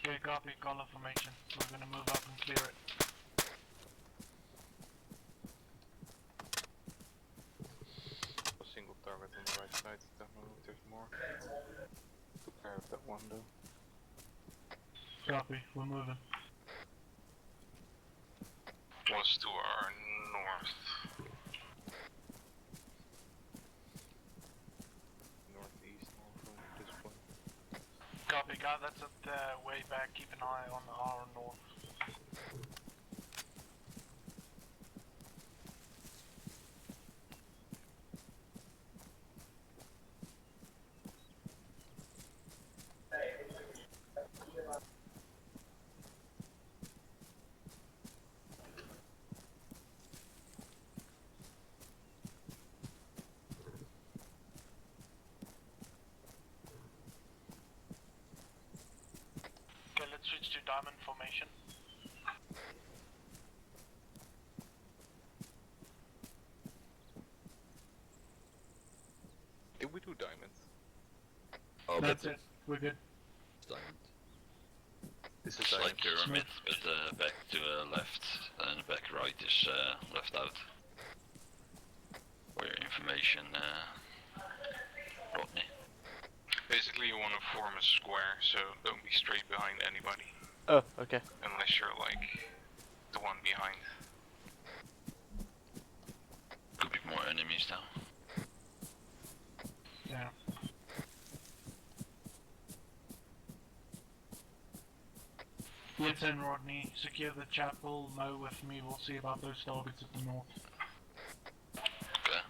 Okay, copy, column formation. We're gonna move up and clear it. A single target on the right side. Don't know if there's more. Took care of that one though. Copy, we're moving. Was to our north. Northeast from this point. Copy, guy, that's at the way back. Keep an eye on our north. Okay, let's switch to diamond formation. Did we do diamonds? Oh, That's but it, we're good. it's diamond. This is It's like diamond. pyramid, but back to the left and back right is left out. For your information, Rodney. Basically, you want to form a square, so don't be straight behind anybody. Oh, okay. Unless you're like the one behind. Could be more enemies now. Yeah. Yes, It's in, Rodney. Secure the chapel. Mo with me. We'll see about those targets at the north. Okay.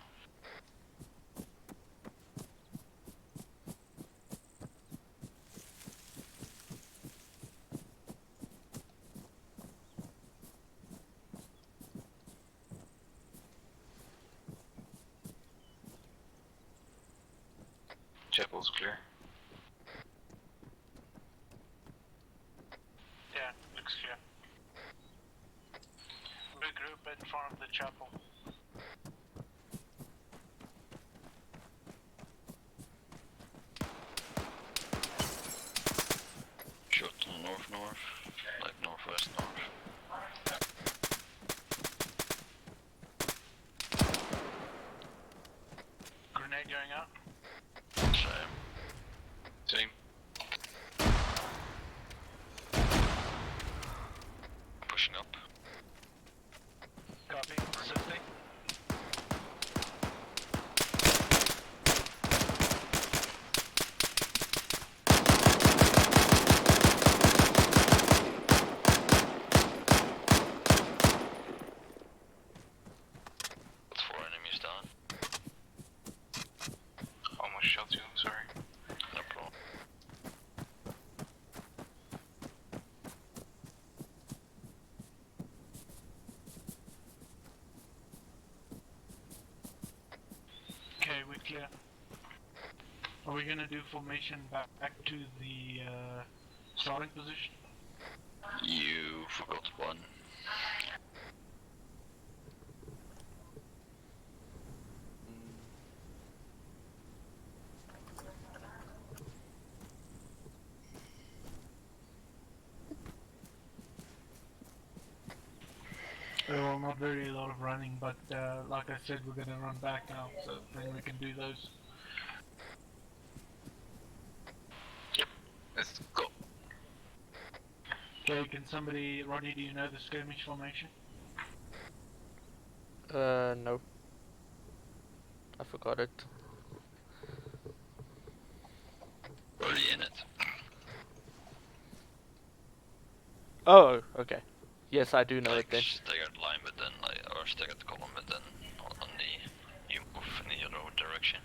Chapel's clear. Yeah, looks clear. Big group in front of the chapel. Shot to the north-north, like northwest-north. Grenade going out. Same. Same. Pushing up. Copy. Assisting. Got 4 enemies down. Almost shot you, sorry. No problem. Okay, we're clear. Are we gonna do formation back to the starting position? You forgot one. Well, not very a lot of running, but like I said, we're gonna run back now, so then we can do those. Let's go. Okay, can somebody, Rodney, do you know the skirmish formation? No. I forgot it. Already in it. Oh, okay. Yes, I do know it Like then. staggered line, but then like, or staggered column, but then on the you move in the other direction.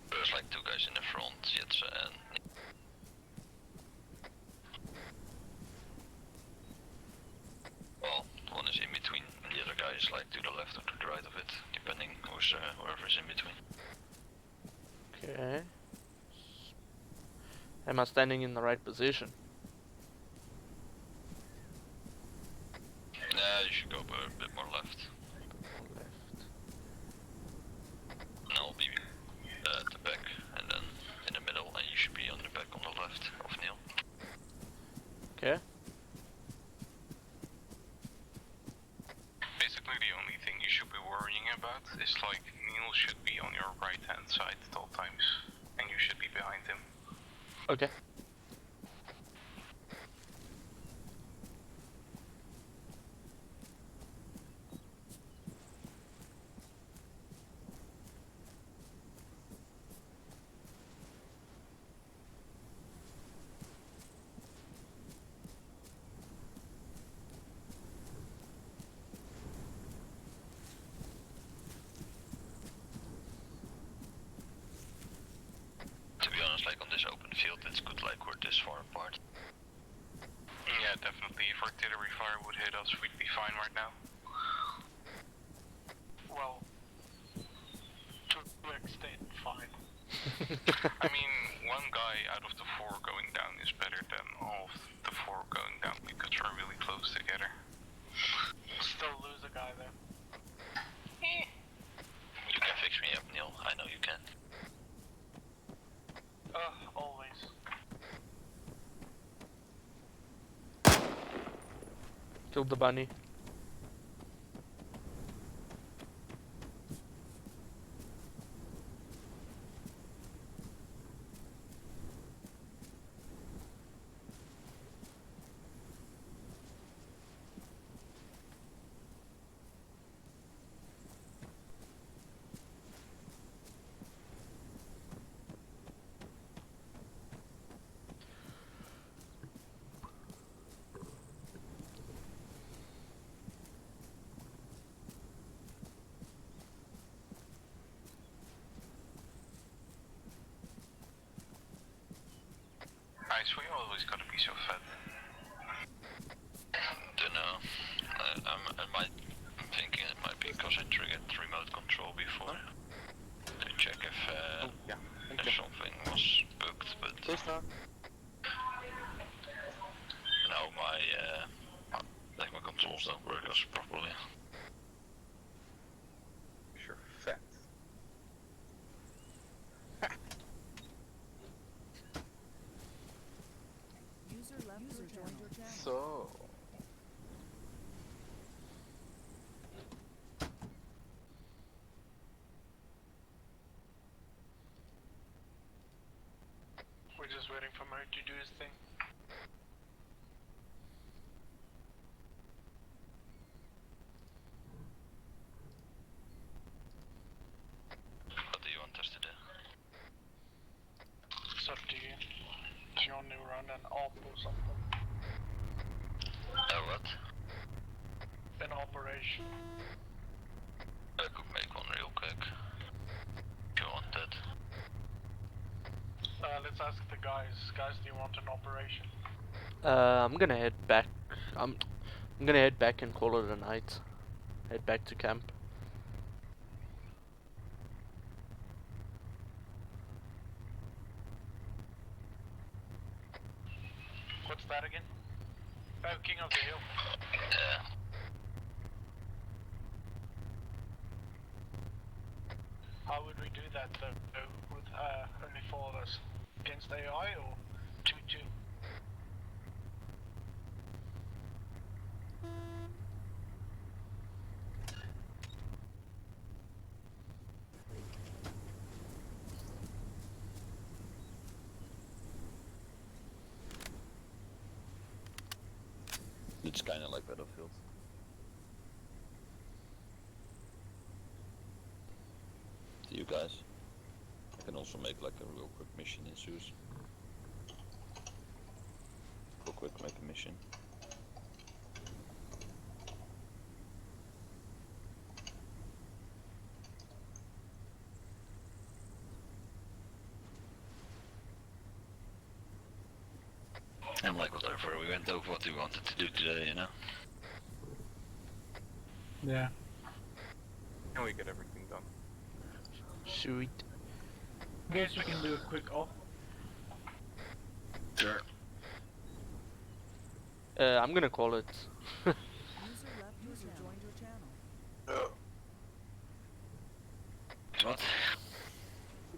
There's like 2 guys in the front, Jits and well, one is in between, and the other guy is like to the left or to the right of it, depending who's whoever's in between. Okay. Am I standing in the right position? Nah, you should go a bit more left. Left. And I'll be at the back, and then in the middle, and you should be on the back on the left of Neil. Okay. Basically the only thing you should be worrying about is like Neil should be on your right hand side at all times. And you should be behind him. Okay. To be honest, like on this open field, it's good like we're this far apart. Yeah, definitely. If artillery fire would hit us, we'd be fine right now. Well, to an extent, fine. I mean, one guy out of the 4 going down is better than all of the 4 going down because we're really close together. Still lose a guy there. You can fix me up, Neil. I know you can. Always. Killed the bunny. Guys, we always gotta be so fat. Dunno. I'm thinking it might be because I triggered remote control before. To check if Oh, yeah. Thank if you. something was bugged, but First time. now my controls don't work as properly. You're fat. User joined your channel. So. We're just waiting for Murray to do his thing. What do you want us to do? It's up to you. If you want to run an op or something. What? An operation. I could make one real quick. If you want that. Let's ask the guys. Guys, do you want an operation? I'm gonna head back. I'm gonna head back and call it a night. Head back to camp. What's that again? Oh, King of the Hill. Yeah. How would we do that though? With only 4 of us? Against AI or 2-2? It's kind of like Battlefield. To you guys. I can also make like a real quick mission in Zeus. Real quick make a mission. And like whatever, we went over what we wanted to do today, you know? Yeah. And we get everything done. Sweet. Guess we can do a quick op. Sure. I'm gonna call it. User joined your channel. What?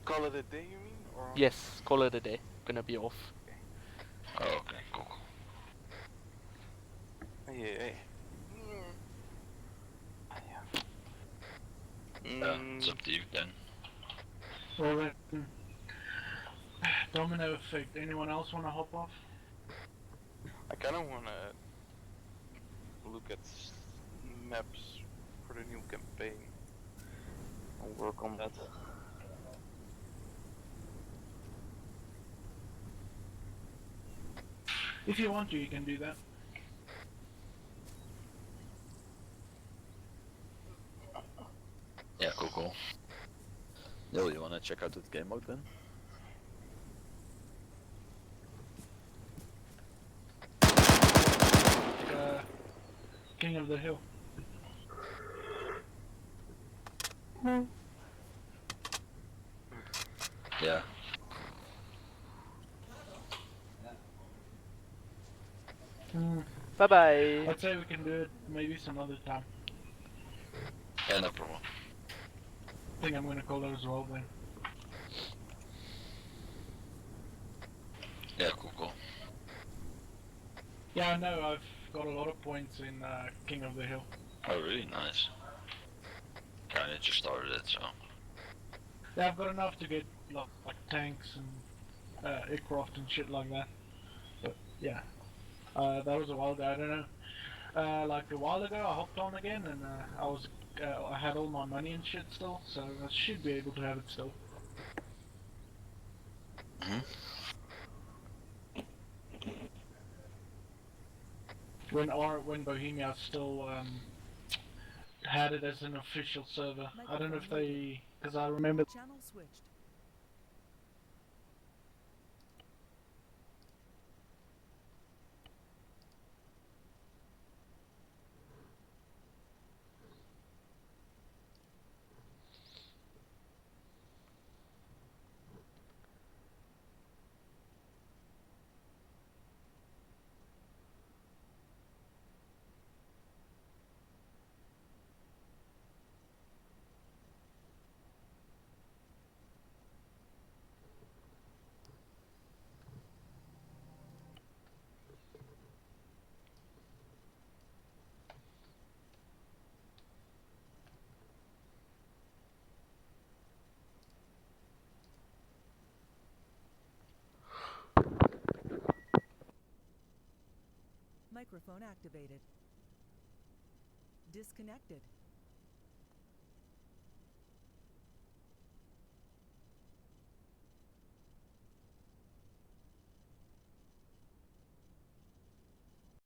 Call it a day, you mean? Or Yes, call it a day. Gonna be off. Oh, okay, cool. Hey. It's up to you then. Well then, domino effect. Anyone else want to hop off? I kind of want to look at maps for the new campaign. I'll work on that. If you want to, you can do that. Yeah, cool. Neil, you wanna check out that game mode then? King of the Hill. Yeah. Bye bye. I'd say we can do it maybe some other time. Yeah, no problem. I think I'm gonna call it as well then. Yeah, cool. Yeah, I know, I've got a lot of points in King of the Hill. Oh, really nice. Kinda just started it, so. Yeah, I've got enough to get like tanks and aircraft and shit like that. But yeah, that was a while ago. I don't know. Like a while ago, I hopped on again, and I had all my money and shit still, so I should be able to have it still. When Bohemia still had it as an official server. I don't know if they, because I remember. Channel switched. Microphone activated. Disconnected.